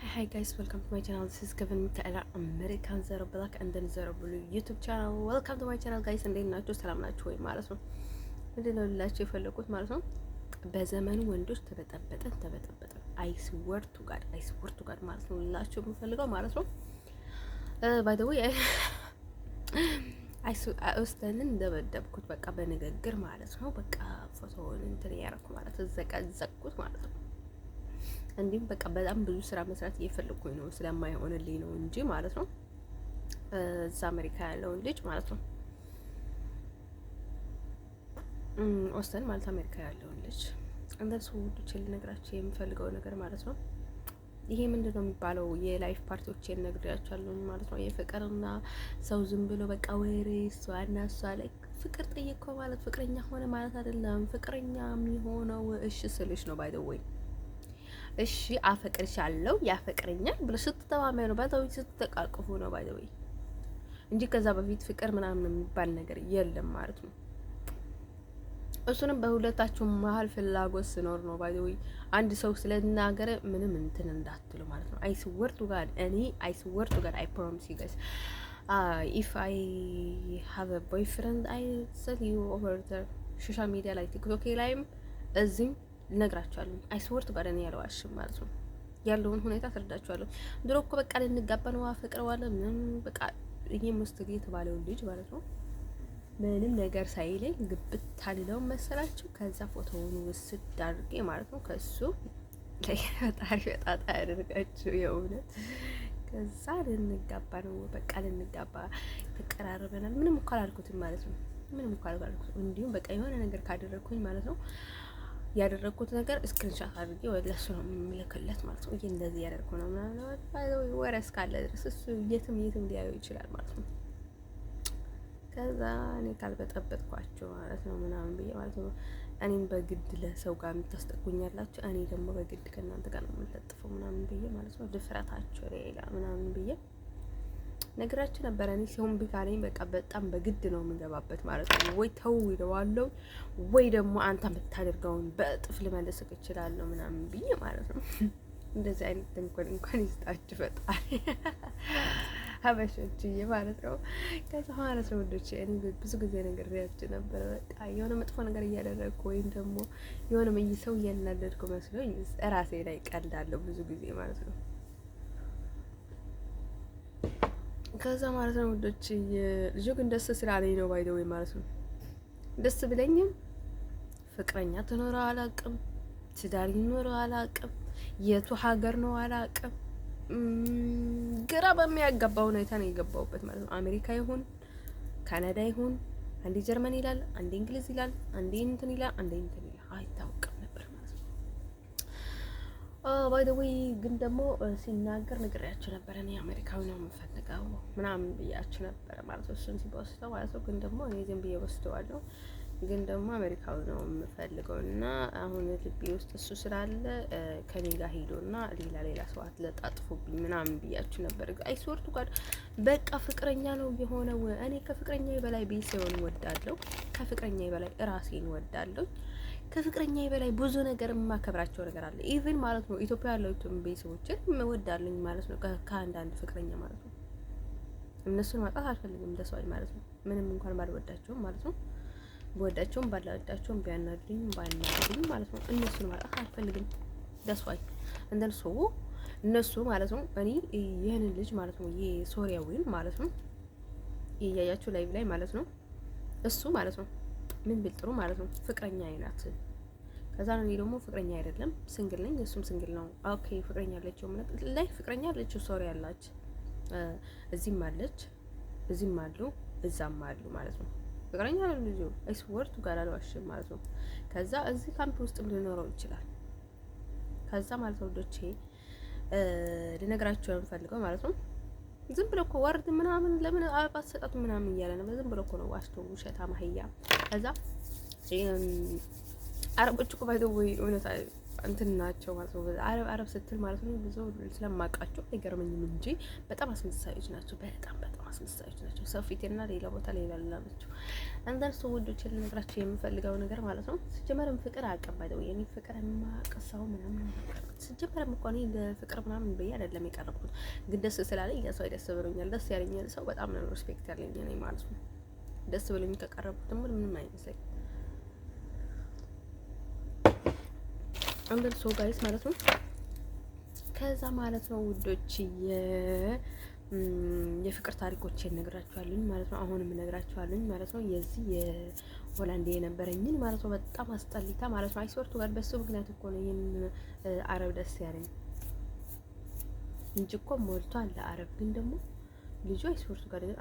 Hi guys, welcome to my channel. This is Kevin Mikaela, American Zero Black and then Zero Blue YouTube channel. Welcome to my channel guys. እንዴት ናችሁ? ሰላም ናችሁ ወይ ማለት ነው። ምንድነው ልላችሁ የፈለኩት ማለት ነው። በዘመኑ ወንዶች ተበጠበጠ። I swear to God ማለት ነው ልላችሁ የምፈልገው ማለት ነው። by the way ኡስታንን እንደበደብኩት በቃ በንግግር ማለት ነው። በቃ ፎቶውን እንትን ያረኩ ማለት ዘቀዘቅኩት ማለት ነው። እንዲሁም በቃ በጣም ብዙ ስራ መስራት እየፈለኩኝ ነው ስለማይሆንልኝ ነው እንጂ ማለት ነው። እዛ አሜሪካ ያለውን ልጅ ማለት ነው ኦስተን ማለት አሜሪካ ያለውን ልጅ እንደሱ ውዶች ልነግራችሁ የምፈልገው ነገር ማለት ነው። ይሄ ምንድነው የሚባለው የላይፍ ፓርቲዎችን ነግሬያችኋለሁ ማለት ነው። የፍቅርና ሰው ዝም ብሎ በቃ ወሬ እሷና እሷ ላይ ፍቅር ጠየቀው ማለት ፍቅረኛ ሆነ ማለት አይደለም። ፍቅረኛ የሚሆነው እሺ ስልሽ ነው ባይ ዘ ወይ እሺ አፈቅርሻለሁ ያፈቅረኛል ብሎ ስትተማመኑ ነው ባይዘው ስትተቃቀፉ ነው ባይዘው እንጂ ከዛ በፊት ፍቅር ምናምን የሚባል ነገር የለም ማለት ነው። እሱንም በሁለታችሁ መሀል ፍላጎት ሲኖር ነው ባይዘው አንድ ሰው ስለናገረ ምንም እንትን እንዳትሉ ማለት ነው። I swear to God I promise you guys if I have a boyfriend I tell you over the social media like TikTok ላይም እዚህም ነግራችኋለሁ። አይስወርት ጋር እኔ ያለዋሽም ማለት ነው ያለውን ሁኔታ ተረዳችኋለሁ። ድሮ እኮ በቃ ልንጋባ ነው አፈቅረዋለሁ ምንም በቃ እኔም ውስጥ የተባለው ልጅ ማለት ነው ምንም ነገር ሳይለኝ ግብት ታልለው መሰላችሁ። ከዛ ፎቶውን ውስድ አድርጌ ማለት ነው ከሱ ለፈጣሪ በጣጣ ያደርጋችሁ የእውነት ከዛ ልንጋባ ነው በቃ ልንጋባ ተቀራርበናል። ምንም እኮ አላልኩትም ማለት ነው ምንም እኮ አላልኩትም። እንዲሁም በቃ የሆነ ነገር ካደረኩኝ ማለት ነው ያደረኩት ነገር ስክሪንሻት አድርጌ ወለሱ ነው የሚልክለት ማለት ነው። እንደዚህ ያደርኩ ነው ምናምን ወረስ ካለ ድረስ እሱ የትም ሊያዩ ይችላል ማለት ነው። ከዛ እኔ ካልበጠበጥኳቸው ማለት ነው ምናምን ብዬ ማለት ነው እኔን በግድ ለሰው ጋር የምታስጠጉኛላችሁ እኔ ደግሞ በግድ ከእናንተ ጋር ነው የምለጥፈው ምናምን ብዬ ማለት ነው። ድፍረታቸው ሌላ ምናምን ብዬ ነገራችሁ ነበር። እኔ ሲሆን ቢካለኝ በቃ በጣም በግድ ነው የምገባበት ማለት ነው። ወይ ተው ይለዋለሁ ወይ ደግሞ አንተ የምታደርገውን በእጥፍ ልመልስክ እችላለሁ ምናምን ብዬ ማለት ነው። እንደዚህ አይነት ተንኮል እንኳን ይስጣችሁ ፈጣሪ ሀበሾችዬ ማለት ነው። ከዛ ማለት ነው ወንዶቼ እኔ ብዙ ጊዜ ነግሬያችሁ ነበር። በቃ የሆነ መጥፎ ነገር እያደረግኩ ወይም ደግሞ የሆነ ሰው እያናደድኩ መስሎኝ ራሴ ላይ ቀልዳለሁ ብዙ ጊዜ ማለት ነው። ከዛ ማለት ነው ወንዶች ልጁ ግን ደስ ስላለኝ ነው ባይደው ማለት ነው። ደስ ብለኝም ፍቅረኛ ትኖረው አላውቅም፣ ትዳር ይኖረው አላውቅም፣ የቱ ሀገር ነው አላውቅም። ግራ በሚያጋባ ሁኔታ ነው የገባሁበት ማለት ነው። አሜሪካ ይሁን ካናዳ ይሁን አንዴ ጀርመን ይላል፣ አንዴ እንግሊዝ ይላል፣ አንዴ እንትን ይላል፣ አንዴ እንትን ይላል አይታወቅም ነበር ማለት ነው። ባይ ዘ ዌይ ግን ደግሞ ሲናገር ነግሬያችሁ ነበር እኔ አሜሪካዊ ነው የምፈልገው ምናምን ብያችሁ ነበር ማለት ነው። እሱን ሲወስደው ማለት ነው። ግን ደግሞ እኔ ዝም ብዬ ወስደዋለሁ። ግን ደግሞ አሜሪካዊ ነው የምፈልገው እና አሁን ልቤ ውስጥ እሱ ስላለ ከኔ ጋር ሄዶና ሌላ ሰው አትለጣጥፉብኝ ምናምን ብያችሁ ነበር። አይስወርቱ ጋር በቃ ፍቅረኛ ነው የሆነው። እኔ ከፍቅረኛዬ በላይ ቤተሰቤን ወዳለሁ። ከፍቅረኛዬ በላይ ራሴን ወዳለሁ። ከፍቅረኛዬ በላይ ብዙ ነገር የማከብራቸው ነገር አለ። ኢቭን ማለት ነው ኢትዮጵያ ያለሁትን ቤተሰቦችን እወዳለሁ ማለት ነው ከአንዳንድ ፍቅረኛ ማለት ነው። እነሱን ማጣት አልፈልግም ደስዋይ ማለት ነው። ምንም እንኳን ባልወዳቸውም ማለት ነው በወዳቸውም ባልወዳቸውም ቢያናዱኝ ባልናዱኝ ማለት ነው እነሱን ማጣት አልፈልግም ደስዋይ እነሱ ማለት ነው። እኔ ይሄንን ልጅ ማለት ነው የሶሪያዊን ማለት ነው እያያችሁ ላይቭ ላይ ማለት ነው እሱ ማለት ነው ምን ብል ጥሩ ማለት ነው ፍቅረኛ አይናት። ከዛ ነው እኔ ደግሞ ፍቅረኛ አይደለም ሲንግል ነኝ፣ እሱም ሲንግል ነው። ኦኬ ፍቅረኛ አለችው ማለት ላይ ፍቅረኛ አለችው ሶሪ አለች፣ እዚህም አለች፣ እዚህም አሉ፣ እዛም አሉ ማለት ነው። ፍቅረኛ ነው ልጅ አይስወርቱ ጋር አልዋሽም ማለት ነው። ከዛ እዚህ ካምፕ ውስጥም ሊኖረው ይችላል። ከዛ ማለት ነው ወዶቼ ልነግራችሁ የምፈልገው ማለት ነው ዝም ብሎ እኮ ወርድ ምናምን ለምን አባስ ሰጣቱ ምናምን እያለ ነው። ዝም ብሎ እኮ ነው ዋሽቶ ውሸታ ማህያ። ከዛ አረቦች እኮ ባይተው ወይ እውነት እንትን ናቸው ማለት ነው። አረብ ስትል ማለት ነው ብዙ ስለማውቃቸው አይገርመኝም እንጂ በጣም አስመሳዮች ናቸው። በጣም አስመሳዮች ናቸው። ሰው ፊትና ሌላ ቦታ ሌላ ናቸው። አንዳንድ ሰው ወዶች ልነግራቸው የምፈልገው ነገር ማለት ነው። ሲጀመርም ፍቅር አቀባይ ወይ እኔ ፍቅር የማቀሳው ምናምን ሲጀመርም እኮ እኔ ለፍቅር ምናምን ብዬ አይደለም የቀረብኩት፣ ግን ደስ ስላለኝ ለሰው ደስ ብሎኛል። ደስ ያለኝ ሰው በጣም ነው ሪስፔክት ያለኝ እኔ ማለት ነው። ደስ ብሎኝ ከቀረብኩት ደግሞ ምንም አይመስለኝ። አንዳንድ ሰው ጋይስ ማለት ነው። ከዛ ማለት ነው ውዶች የፍቅር ታሪኮችን እነግራችኋለሁ ማለት ነው። አሁንም እነግራችኋለሁ ማለት ነው። የዚህ የሆላንድ የነበረኝን ማለት ነው። በጣም አስጠሊታ ማለት ነው። አይስወርቱ ጋር በሱ ምክንያት እኮ ነው ይሄን አረብ ደስ ያለኝ እንጂ እኮ ሞልቷል ለአረብ። ግን ደግሞ ልጁ አይስወርቱ ጋር ግን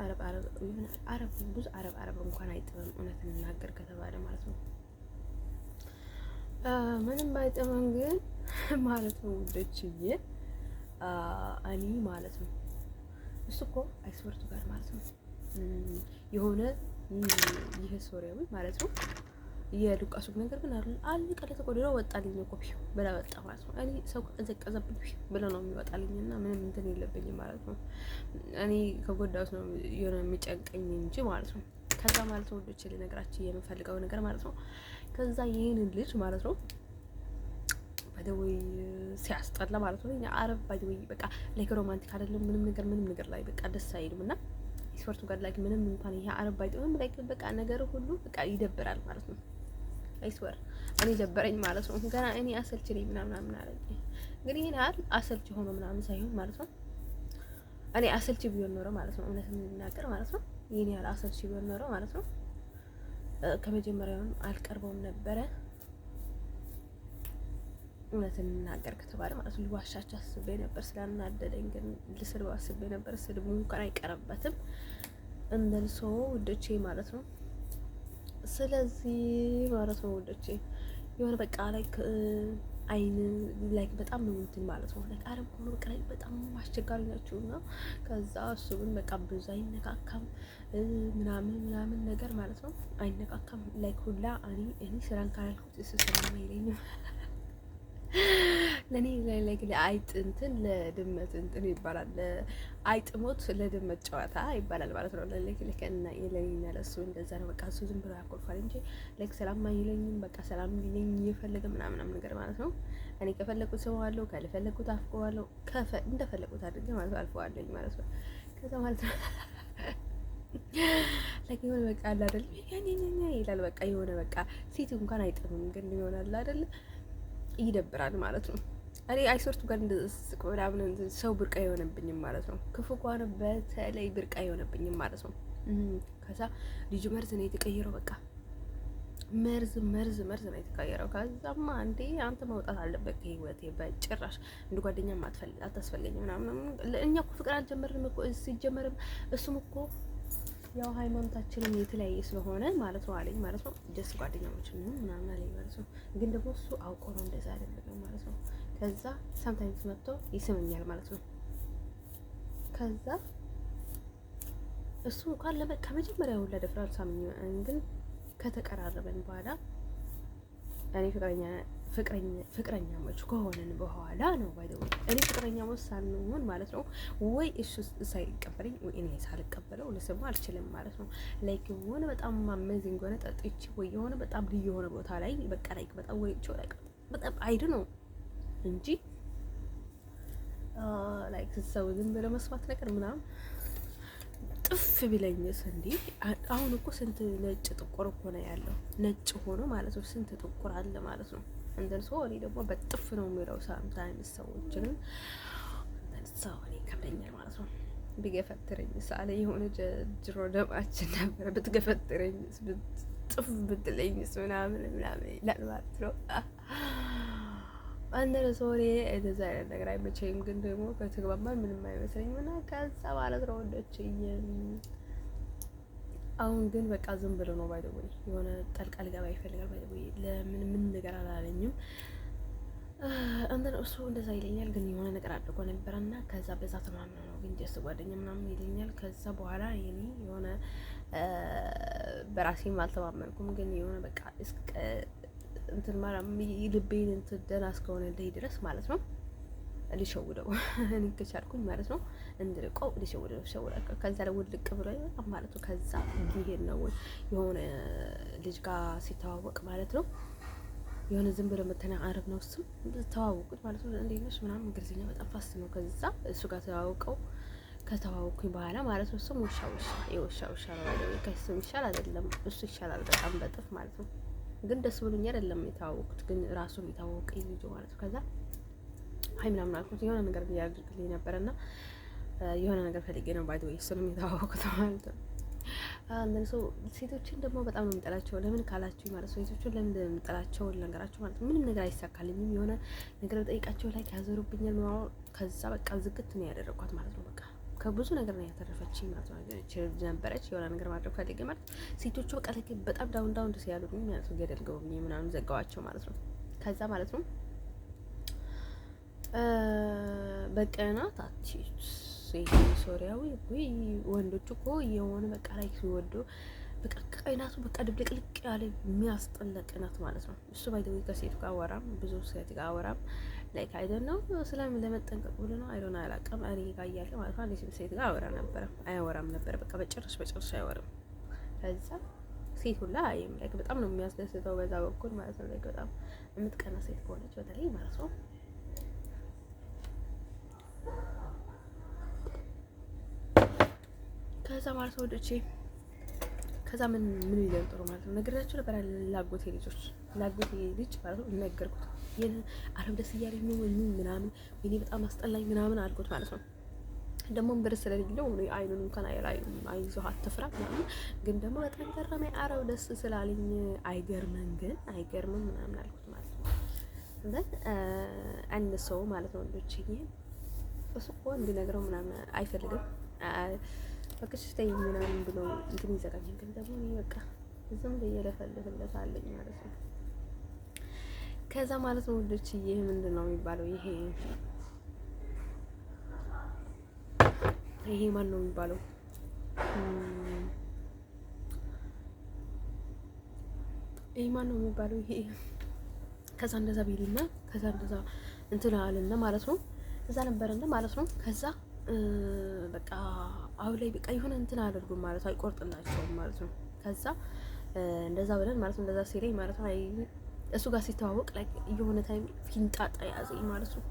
አረብ ብዙ አረብ እንኳን አይጥምም፣ እውነት እንናገር ከተባለ ማለት ነው። ምንም አይጥምም ግን ማለት ነው ውዶችዬ እኔ ማለት ነው እሱ እኮ አይስወርቱ ጋር ማለት ነው የሆነ ይሄ ሶሪያዊ ማለት ነው የሉቃሱ ነገር ግን አልቀለ ተቆድሮ ወጣልኝ እኮ ብላ ወጣ ማለት ነው። እኔ ሰው ከቀዘቀዘብኝ ብለ ነው የሚወጣልኝና ምንም እንትን የለብኝም ማለት ነው። እኔ ከጎዳውስ ነው የሆነ የሚጨንቀኝ እንጂ ማለት ነው። ከዛ ማለት ነው ወዶች ልነግራችሁ የምፈልገው ነገር ማለት ነው። ከዛ ይሄንን ልጅ ማለት ነው ባይደወይ ሲያስጠላ ማለት ነው። አረብ ባይደወይ በቃ ላይክ ሮማንቲክ አይደለም ምንም ነገር ላይ በቃ ደስ አይልም እና ስፖርቱ ጋር ላይክ ምንም እንኳን ይሄ አረብ ባይደወይ ላይክ በቃ ነገር ሁሉ በቃ ይደብራል ማለት ነው። አይስወር እኔ ደበረኝ ማለት ነው። ገና እኔ አሰልች ነኝ ምናምን አለኝ። ግን ይሄን ያህል አሰልች ሆኖ ምናምን ሳይሆን ማለት ነው እኔ አሰልች ቢሆን ኖሮ ማለት ነው እውነት የምናገር ማለት ነው ይሄን ያህል አሰልች ቢሆን ኖሮ ማለት ነው ከመጀመሪያውም አልቀርበውም ነበረ። እውነት እንናገር ከተባለ ማለት ነው ልዋሻቸው አስቤ ነበር ስላናደደኝ፣ ግን ልስድበው አስቤ ነበር። ስድቡ እንኳን አይቀርበትም እንደልሶ ውዶቼ ማለት ነው። ስለዚህ ማለት ነው ውዶቼ የሆነ በቃ ላይክ አይን ላይክ በጣም ነው እንትን ማለት ነው ላይክ አረብ ሆኖ በቃ ላይክ በጣም አስቸጋሪ ናቸው እና ከዛ እሱ ግን በቃ ብዙ አይነካካም ምናምን ነገር ማለት ነው አይነካካም ላይክ ሁላ እኔ ስራን ካላልኩት እሱ ሰላም አይለኝም። ለኔ ላይክ ለአይጥ እንትን ለድመት እንትን ይባላል። ለአይጥ ሞት ለድመት ጨዋታ ይባላል ማለት ነው። ላይክ እና የለኝና ለሱ እንደዛ ነው በቃ እሱ ዝም ብሎ ያኮርፋል እንጂ ላይክ ሰላም አይለኝም። በቃ ሰላም ሊለኝ እየፈለገ ምናምን ነገር ማለት ነው። እኔ ከፈለኩት ስመዋለሁ፣ ካልፈለኩት አፍቀዋለሁ፣ እንደፈለኩት አድርጌ ማለት አልፈዋለኝ ማለት ነው። ከዛ ማለት ነው ላይክ የሆነ በቃ አለ አይደል ይላል በቃ የሆነ በቃ ሴት እንኳን አይጥምም ግን ይሆናል አይደል ይደብራል ማለት ነው። እኔ አይሶርቱ ጋር እንደስቅ ምናምን ሰው ብርቃ የሆነብኝም ማለት ነው። ክፉ ከሆነ በተለይ ብርቃ የሆነብኝም ማለት ነው። ከዛ ልጁ መርዝ ነው የተቀየረው። በቃ መርዝ ነው የተቀየረው። ከዛማ አንዴ አንተ መውጣት አለበት ከህይወቴ በጭራሽ እንደ ጓደኛ አታስፈልገኝም ምናምን። እኛ እኮ ፍቅር አልጀመርንም እኮ ሲጀመርም እሱም እኮ ያው ሃይማኖታችንም የተለያየ ስለሆነ ማለት ነው አለኝ ማለት ነው። ጀስት ጓደኛሞች ምናምን አለኝ ማለት ነው። ግን ደግሞ እሱ አውቆ ነው እንደዛ አይደለም ማለት ነው። ከዛ ሳምታይምስ መጥቶ ይስመኛል ማለት ነው። ከዛ እሱ እንኳን ከመጀመሪያው ለደፍራል ሳምኝ ግን ከተቀራረበን በኋላ እኔ ፍቅረኛሞች ከሆነን በኋላ ነው ባይደው እኔ ፍቅረኛሞች ሳንሆን ማለት ነው ወይ እሱ ሳይቀበለኝ ወይ እኔ ሳልቀበለው ልስሙ አልችልም ማለት ነው። ላይክ የሆነ በጣም አሜዚንግ ሆነ ጠጥቼ ወይ የሆነ በጣም ልዩ የሆነ ቦታ ላይ በቃ ላይክ በጣም ወይ ላይክ በጣም አይድ ነው እንጂ ላይክ ሰው ዝም ብሎ መስማት ነገር ምናምን ጥፍ ቢለኝስ እንዴ! አሁን እኮ ስንት ነጭ ጥቁር እኮ ነው ያለው። ነጭ ሆኖ ማለት ነው ስንት ጥቁር አለ ማለት ነው። እንደን ሰው እኔ ደግሞ በጥፍ ነው የሚለው ሳምታይምስ ሰዎችን ሰው እኔ ከብደኛል ማለት ነው። ቢገፈትረኝ ሳለ የሆነ ጅሮ ደማችን ነበር ብትገፈትረኝ ጥፍ ብትለኝስ ምናምን ይላል ማለት ነው። አንደረ ሶሪ እንደዛ አይነት ነገር አይመቸኝም። ግን ደግሞ ከተግባባን ምንም አይመስለኝም እና ከዛ ማለት ነው ወንዶች አሁን ግን በቃ ዝም ብሎ ነው ባይደው የሆነ ጠልቃ ሊገባ ይፈልጋል ባይደው ለምን ምን ነገር አላለኝም። እሱ እንደዛ ይለኛል ግን የሆነ ነገር አድርጎ ነበርና ከዛ በዛ ተማምነው ነው ግን ጀስት ጓደኛ ምናምን ይለኛል። ከዛ በኋላ የኔ የሆነ በራሴም አልተማመንኩም። ግን የሆነ በቃ እንትን ማለት ልቤን እንትን ደህና እስከሆነ ድረስ ማለት ነው ሊሸውደው እኔ ከቻልኩኝ ማለት ነው እንድርቀው ሊሸውደው ሸውዳለሁ። ከዛ ላይ ውልቅ ብሎ በጣም ማለት ነው። ከዛ ይሄን ነው የሆነ ልጅ ጋር ሲተዋወቅ ማለት ነው የሆነ ዝም ብሎ መተናቀረብ ነው። እሱም ተዋወቁት ማለት ነው። እንዴት ነሽ ምናምን እንግሊዝኛ በጣም ፋስት ነው። ከዛ እሱ ጋር ተዋውቀው ከተዋወቅኩኝ በኋላ ማለት ነው እሱም ውሻ ነው ማለት ከሱ ይሻል አይደለም እሱ ይሻላል በጣም በጥፍ ማለት ነው። ግን ደስ ብሎኝ አይደለም የተዋወቁት፣ ግን ራሱን የታወቀኝ ልጅ ማለት ነው። ከዛ አይ ምናምን አልኩት የሆነ ነገር ያድርግልኝ ነበርና የሆነ ነገር ፈልጌ ነው ባይ ወይ እሱንም የተዋወቁት ማለት ነው። አንደን ሰው ሴቶችን ደግሞ በጣም ነው የምጠላቸው። ለምን ካላችሁ ማለት ነው ሴቶችን ለምን እንደምጠላቸው ልነግራችሁ ማለት ነው። ምንም ነገር አይሳካልኝም። የሆነ ነገር በጠይቃቸው ላይ ያዞሩብኛል ነው። ከዛ በቃ ዝግት ነው ያደረኳት ማለት ነው። በቃ ከብዙ ነገር ነው ያተረፈችኝ ማለት ነው። ነበረች የሆነ ነገር ማድረግ ፈልጌ ማለት ሴቶቹ በቃ በጣም ዳውን ደስ ያሉኝ ማለት ነው። ገደል ገቡኝ ምናምን ዘጋዋቸው ማለት ነው። ከዛ ማለት ነው በቀናት አትችት ሶሪያዊ ወይ ወንዶቹ እኮ የሆነ በቃ ላይ ሲወዱ በቃ ቀይናቱ በቃ ድብልቅልቅ ያለ የሚያስጠላ ቅናት ማለት ነው። እሱ ባይደው ከሴት ጋር አወራም ብዙ ሴት ጋር አወራም ላይክ አይ ዶንት ኖ ስለምን ለመጠንቀቅ ብሎ ነው። አይ ዶንት አላውቅም። እኔ ጋር እያለ ማለት ነው አንዲት ሴት ጋር አወራ ነበር አያወራም ነበር በቃ በጭራሽ አያወራም። ከዛ ሴት ሁላ አይም ላይክ በጣም ነው የሚያስደስተው በዛ በኩል ማለት ነው። ላይክ በጣም የምትቀና ሴት ከሆነች በተለይ ማለት ነው ከዛ ማለት ነው ወደቼ ከዛ ምን ይለን ጥሩ ማለት ነው ነገራችሁ ነበር። ላጎቴ ልጅ ማለት ነው ነገርኩት። የነ አረብ ደስ እያለኝ ነው ምናምን ወይኔ በጣም አስጠላኝ ምናምን አልኩት ማለት ነው። ደግሞ ብር ስለሌለው ነው አይኑን እንኳን አይዞህ አትፍራ ምናምን፣ ግን ደግሞ በጣም ገረመኝ አረብ ደስ ስላለኝ አይገርምም ምናምን አልኩት ማለት ነው። እንዴ አንድ ሰው ማለት ነው ልጅዬ እሱ እኮ እንዲነግረው ምናምን አይፈልግም በክሽ ተይ ምናምን ብሎ እንትን ይዘጋኛል። ግን ደግሞ እኔ በቃ ዝም ብዬ ለፈልፍለታለኝ ማለት ነው። ከዛ ማለት ነው ወንዶች ይሄ ምንድነው የሚባለው? ይሄ ማን ነው የሚባለው? ይሄ ከዛ እንደዛ ቢልና ከዛ እንደዛ እንትን አለና ማለት ነው እዛ ነበርና ማለት ነው ከዛ በቃ አሁን ላይ በቃ የሆነ እንትን አድርጉ ማለት አይቆርጥላቸውም ማለት ነው። ከዛ እንደዛ ብለን ማለት ነው እንደዛ ሲለኝ ማለት ነው እሱ ጋር ሲተዋወቅ ላይ የሆነ ታይም ፊንጣጣ ያዘኝ ማለት ነው።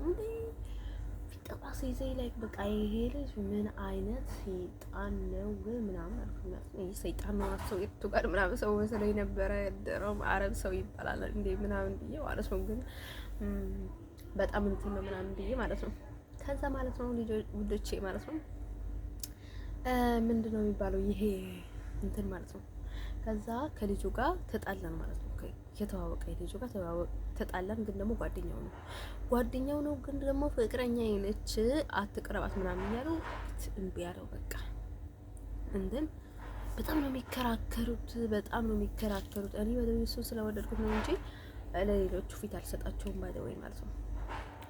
ፊንጣጣ ሲይዘኝ ላይ በቃ ይሄ ልጅ ምን አይነት ሰይጣን ነው ምናምን አልኩኝ ማለት ነው። ይሄ ሰይጣን ነው ሰው የቱ ጋር ምናምን ሰው መስሎኝ ነበረ። ደረም አረብ ሰው ይባላል እንዴ ምናምን ብዬ ማለት ነው። ግን በጣም እንትን ነው ምናምን ብዬ ማለት ነው። ከዛ ማለት ነው ልጆቼ ማለት ነው ምንድነው የሚባለው ይሄ እንትን ማለት ነው። ከዛ ከልጁ ጋር ተጣላን ማለት ነው። የተዋወቀ ልጁ ጋር ተጣላን። ግን ደግሞ ጓደኛው ነው ግን ደግሞ ፍቅረኛ ነች አትቅረባት ምናምን ያለው እምቢ ያለው በቃ እንደን በጣም ነው የሚከራከሩት። እኔ ወደ እሱ ስለወደድኩት ነው እንጂ ለሌሎቹ ፊት አልሰጣቸውም ባይደወይ ማለት ነው።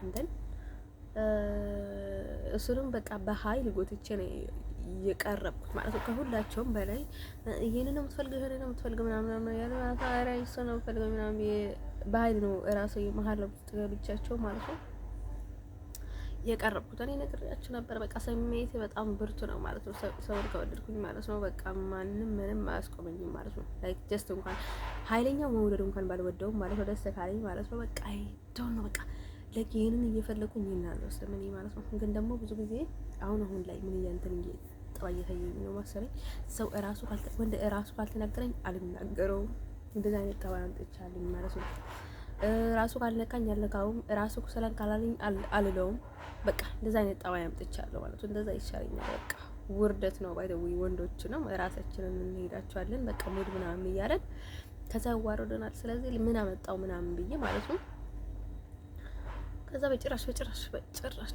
እንደን እሱንም በቃ በኃይል ጎትቼ ነው የቀረብኩት ማለት ነው። ከሁላቸውም በላይ ይሄንን ነው የምትፈልገው ምናምን ያለው ታዲያ እሱ ነው የምትፈልገው ምናምን በኃይል ነው እራሴ መሀል ውስጥ ገብቻቸው ማለት ነው የቀረብኩት። እኔ ነግሬያችሁ ነበር በቃ ስሜቴ በጣም ብርቱ ነው ማለት ነው። ሰውን ከወደድኩኝ ማለት ነው በቃ ማንም ምንም አያስቆመኝም ማለት ነው። ላይክ ጀስት እንኳን ኃይለኛው መውደድ እንኳን ባልወደውም ማለት ነው ደስ ካለኝ ማለት ነው በቃ አይዶን ነው በቃ ለክ ይሄንን እየፈለኩኝ ይናለው ስለምን ማለት ነው። ግን ደግሞ ብዙ ጊዜ አሁን ላይ ምን እያንተን ጠባየታየኝ ነው መሰለኝ ሰው ወንድ እራሱ ካልተናገረኝ አልናገረውም። እንደዛ አይነት ጠባይ አምጥቻለሁ ማለት ነው። ራሱ ካልነካኝ አልነካውም፣ ራሱ ሰላም ካላለኝ አልለውም። በቃ እንደዛ አይነት ጠባይ አምጥቻለሁ ማለት ነው። እንደዛ ይሻለኛል በቃ ውርደት ነው ባይደው ወንዶች ነው ራሳችንን እንሄዳቸዋለን በቃ ሙድ ምናምን እያለን ከዛ ያዋርደናል። ስለዚህ ምን አመጣው ምናምን ብዬ ማለት ነው ከዛ በጭራሽ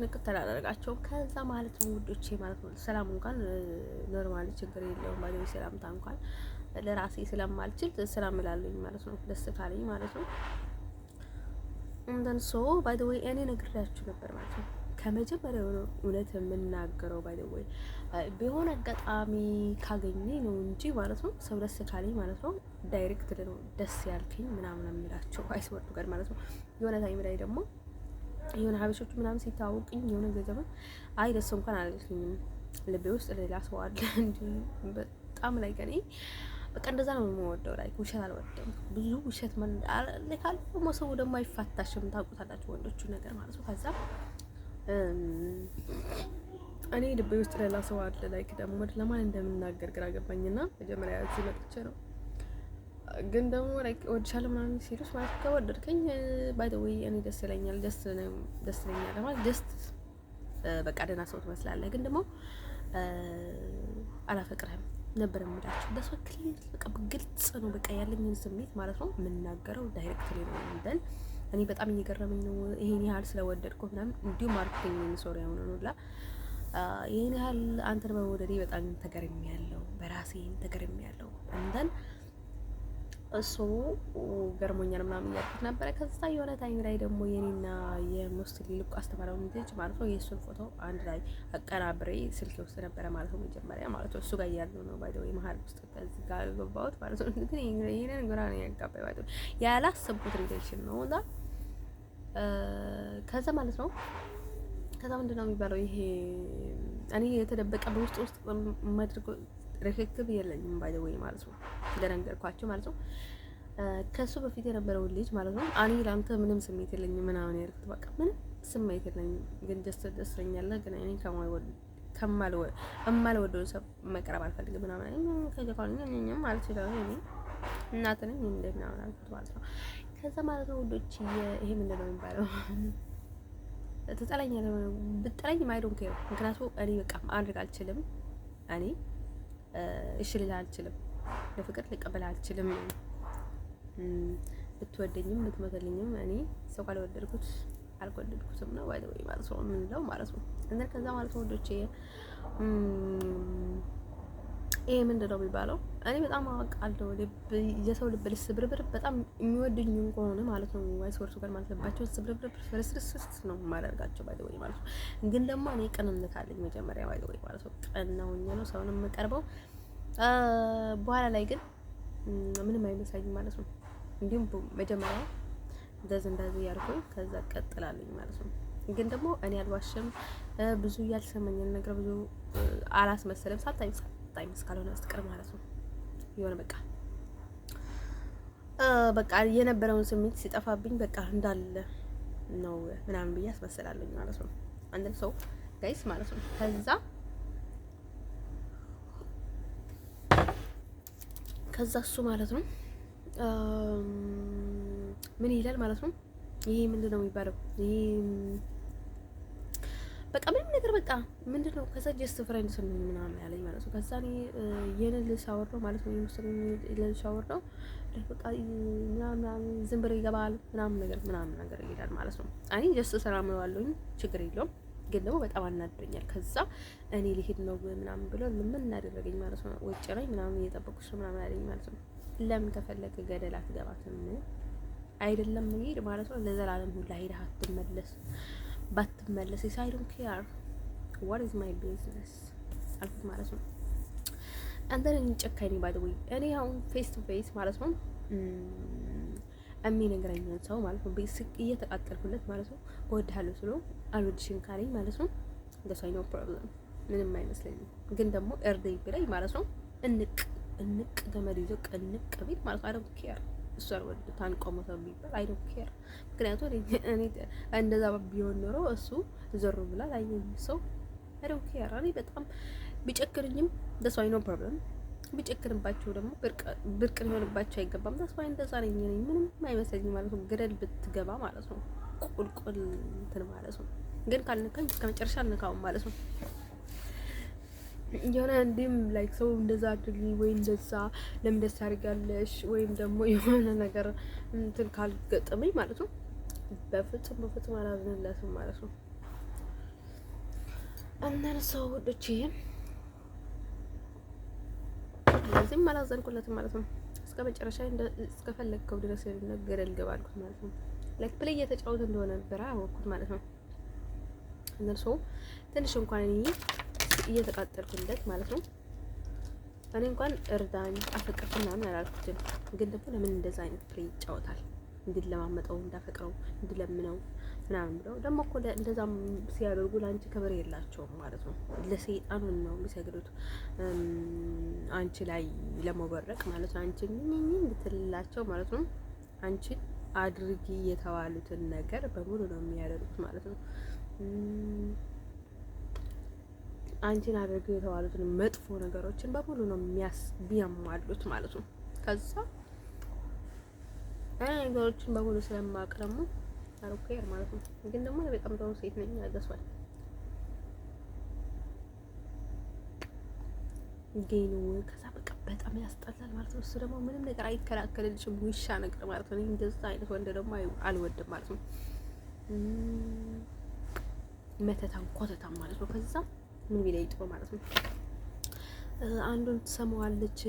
ንቅት ተላላጋቸው። ከዛ ማለት ነው ውዶቼ ማለት ነው ሰላም እንኳን ኖርማሊ ችግር የለውም ባይደው ሰላምታ እንኳን ለራሴ ስለማልችል ሰላም እላለሁኝ ማለት ነው ደስ ካለኝ ማለት ነው። እንደን ሶ ባይ ዘ ዌይ እኔ ነግሬያችሁ ነበር ማለት ነው ከመጀመሪያው ነው እውነት የምናገረው። ባይ ዘ ዌይ ቢሆን አጋጣሚ ካገኘኝ ነው እንጂ ማለት ነው ሰው ደስ ካለኝ ማለት ነው ዳይሬክት ነው ደስ ያልከኝ ምናምን የሚላቸው አይስወርዱ ጋር ማለት ነው። የሆነ ታይም ላይ ደግሞ የሆነ ሀበሾቹ ምናምን ሲታወቅኝ የሆነ ገንዘብ አይ ደስ እንኳን አላለኝም። ልቤ ውስጥ ሌላ ሰው አለ እንጂ በጣም ላይ ገኔ በቃ እንደዛ ነው የምወደው። ላይ ውሸት አልወደም። ብዙ ውሸት ካለ ሰው ደግሞ አይፋታሽም። ታውቁታላችሁ ወንዶቹ ነገር ማለት ነው። ከዛ እኔ ልቤ ውስጥ ሌላ ሰው አለ። ላይክ ደግሞ ለማን እንደምናገር ግራ ገባኝና መጀመሪያ እዚህ መጥቼ ነው። ግን ደግሞ ላይክ እወድሻለሁ ምናምን ሲሉስ ማለት ከወደድከኝ ባይ ዘ ዌይ እኔ ደስ ይለኛል። ደስ ይለኛል ማለት ደስ በቃ ደህና ሰው ትመስላለህ፣ ግን ደግሞ አላፈቅርህም ነበር የምላችሁ። ደስ ክሊር በቃ ግልጽ ነው በቃ ያለኝን ስሜት ማለት ነው የምናገረው ዳይሬክትሊ ነው። እንደን እኔ በጣም እየገረመኝ ነው ይሄን ያህል ስለወደድኩ ምናምን እንዲሁም አርኩኝ ሶሪ ያው ነውላ ይሄን ያህል አንተን በመውደዴ በጣም ተገርሜያለሁ፣ በራሴ ተገርሜያለሁ። እንደን እሱ ገርሞኛል ምናምን እያልኩት ነበረ። ከዛ የሆነ ታይም ላይ ደግሞ የኔና የሙስሊ ልቁ አስተማሪው ልጅ ማለት ነው የእሱን ፎቶ አንድ ላይ አቀናብሬ ስልክ ውስጥ ነበረ ማለት ነው መጀመሪያ ማለት ነው እሱ ጋር ያለው ነው ባይ ዘ ወይ መሀል ውስጥ ከዚህ ጋር ገባሁት ማለት ነው። ግን ይሄንን ግራ ነው ያጋባኝ ማለት ነው ያላሰብኩት ሪሌሽን ነው እና ከዛ ማለት ነው ከዛ ምንድነው የሚባለው ይሄ እኔ የተደበቀ በውስጥ ማድረግ ርክክብ የለኝም ባይ ዘ ወይ ማለት ነው እንደነገርኳችሁ ማለት ነው። ከሱ በፊት የነበረው ልጅ ማለት ነው እኔ ላንተ ምንም ስሜት የለኝም ምናምን ያልኩት በቃ ምንም ስሜት የለኝም፣ ግን ደስ ይለኛል፣ ግን እኔ ከማልወደው ሰው መቅረብ አልፈልግም ምናምን ከገፋኝ ማለት ይችላል እኔ እናት ነኝ እንደና አልኩት ማለት ነው። ከዛ ማለት ነው ወዶች ይሄ ምንድነው የሚባለው ተጠላኛለህ ብትጠላኝም አይ ዶንት ኬር፣ ምክንያቱም እኔ በቃ ማድረግ አልችልም። እኔ እሺ ልል አልችልም፣ ለፍቅር ልቀበል አልችልም። ብትወደኝም ብትመተልኝም እኔ ሰው ካልወደድኩት አልወደድኩትም ነው ወይ ማለት ነው ምንለው ማለት ነው። እና ከዛ ማለት ነው ወዶቼ ይሄ ምንድነው የሚባለው እኔ በጣም አውቃለሁ የሰው ልብ ልስብርብር በጣም የሚወድኝ ከሆነ ማለት ነው አይስወርቱ ጋር ማለት ለባቸው ስብርብር ፍርስርስ ነው ማደርጋቸው ባይ ዘ ወይ ማለት ነው። ግን ደግሞ እኔ ቅንነት አለኝ መጀመሪያ ባይ ዘ ወይ ማለት ነው ቀናውኛ ነው ሰውን የምቀርበው በኋላ ላይ ግን ምንም አይመስለኝም ማለት ነው። እንዲሁም መጀመሪያ እንደዚህ ያልኩኝ ከዛ ቀጥላለኝ ማለት ነው። ግን ደግሞ እኔ አልዋሽም፣ ብዙ ያልሰማኝን ነገር ብዙ አላስመሰለም ሳታይምስ ካልሆነ በስተቀር ማለት ነው። የሆነ በቃ የነበረውን ስሜት ሲጠፋብኝ በቃ እንዳለ ነው ምናምን ብዬ አስመስላለኝ ማለት ነው። አንድ ሰው ጋይስ ማለት ነው። ከዛ እሱ ማለት ነው ምን ይላል ማለት ነው። ይሄ ምንድነው የሚባለው ይሄ በቃ ምንም ነገር በቃ ምንድነው ከዛ ጀስት ፍሬንድ ስንሆን ምናምን ያለኝ ማለት ነው። ከዛ እኔ የኔ ልሻወር ነው ማለት ነው የሙስሊም ልሻወር ነው በቃ ምናምን ዝም ብሎ ይገባል ምናምን ነገር ይላል ማለት ነው። እኔ ጀስት ሰላም ነው ያለኝ ችግር የለውም፣ ግን ደግሞ በጣም አናደኛል። ከዛ እኔ ልሄድ ነው ምናምን ብሎ ምን እናደረገኝ ማለት ነው። ወጭ ላይ ምናምን እየጠበቁሽ ነው ምናምን ያለኝ ማለት ነው። ለምን ከፈለገ ገደል አትገባትም አይደለም ይሄድ ማለት ነው። ለዘላለም ሁላ ሄደህ ባትመለስ I don't care what is my business አልኩት ማለት ነው። አንተን እንጨካኝ ባይ ዘ ወይ እኔ አሁን ፌስ ቱ ፌስ ማለት ነው የሚነግረኝን ሰው ማለት ነው ቤሲክ እየተቃጠልኩለት ማለት ነው እወድሃለሁ ስለው አልወድሽም ካለኝ ማለት ነው እንደሱ አይኖ ፕሮብለም ምንም አይመስለኝም። ግን ደግሞ እርደይ ብለኝ ማለት ነው እንቅ ገመድ ይዞ ቅንቅ ቢል ማለት ነው I don't care እሱ አልወድ ታንቆሞ ሰው ቢባል I don't care። ምክንያቱም እኔ እንደዛ ቢሆን ኖሮ እሱ ዞር ብላ ላየኝ ሰው I don't care። እኔ በጣም ቢጨክርኝም ደስ አይኖ ፕሮብለም ቢጨክርባቸው ደግሞ ብርቅ ሊሆንባቸው አይገባም። ደስ ወይ እንደዛ ነኝ ምንም አይመስለኝም ማለት ነው። ገደል ብትገባ ማለት ነው ቁልቁል እንትን ማለት ነው። ግን ካልነካኝ እስከመጨረሻ አልነካውም ማለት ነው። የሆነ እንዲም ላይክ ሰው እንደዛ አድርጊ ወይ እንደዛ ለምን ደስ ታደርጋለሽ ወይም ደግሞ የሆነ ነገር እንትን ካልገጠመኝ ማለት ነው በፍጹም አላዝንለትም ማለት ነው። እና ሰው ወዶች ለዚህም አላዘንኩለትም ማለት ነው። እስከ መጨረሻ እስከፈለግከው ድረስ ገደል ገባ አልኩት ማለት ነው። ላይክ ፕሌይ እየተጫወተ እንደሆነ ነበር አወቅኩት ማለት ነው። እነሱ ትንሽ እንኳን እየተቃጠልኩለት ማለት ነው። እኔ እንኳን እርዳኝ አፈቅርኩ ምናምን አላልኩትም። ግን ደግሞ ለምን እንደዛ አይነት ፕሌይ ይጫወታል? እንድለማመጠው እንዳፈቅረው እንድለምነው ምናምን ብለው ደግሞ እኮ እንደዛም ሲያደርጉ ለአንቺ ክብር የላቸውም ማለት ነው። ለሰይጣኑ ነው የሚሰግዱት አንቺ ላይ ለመበረቅ ማለት ነው። አንቺ ምን እንድትልላቸው ማለት ነው። አንቺን አድርጊ የተባሉትን ነገር በሙሉ ነው የሚያደርጉት ማለት ነው። አንቺን አድርጊ የተባሉትን መጥፎ ነገሮችን በሙሉ ነው የሚያሟሉት ማለት ነው። ከዛ ነገሮችን በሙሉ ስለማውቅ ደግሞ አሮኬር ማለት ነው። ግን ደግሞ በጣም ጥሩ ሴት ነኝ ያገሷል ግን ከዛ በቃ በጣም ያስጠላል ማለት ነው። እሱ ደግሞ ምንም ነገር አይከላከልልሽም ውሻ ነገር ማለት ነው። እንደዛ አይነት ወንድ ደግሞ አልወድም ማለት ነው። መተታም ኮተታም ማለት ነው። ከዛ ምን ቢለይ ጥሩ ማለት ነው። አንዱን ትሰማዋለች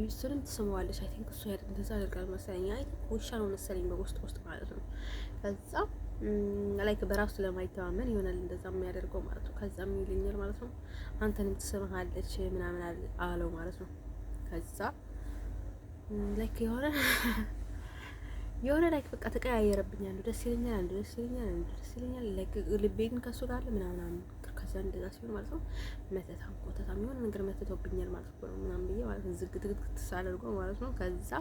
እሱንም ትሰማዋለች። አይ ቲንክ እሱ እንደዛ ያደርጋል መሰለኝ። አይ ቲንክ ውሻ ነው መሰለኝ በውስጥ ማለት ነው። ከዛ ላይክ በራሱ ለማይተማመን ይሆናል እንደዛ የሚያደርገው ማለት ነው። ከዛ ይልኛል ማለት ነው። አንተንም ትሰማሃለች ምናምን አለው ማለት ነው። ከዛ ላይክ የሆነ ላይክ በቃ ተቀያየረብኛል። ደስ ይለኛል አንዱ ደስ ይለኛል ላይክ ልቤ ግን ከሱ ጋር ምናምን ከዛ እንደዛ ሲሆን ማለት ነው። መተታም ቆተታም የሆነ ነገር መተተውብኛል ማለት ነው ምናምን ብዬ ማለት ነው። ዝግትግት ሳደርገው ማለት ነው። ከዛ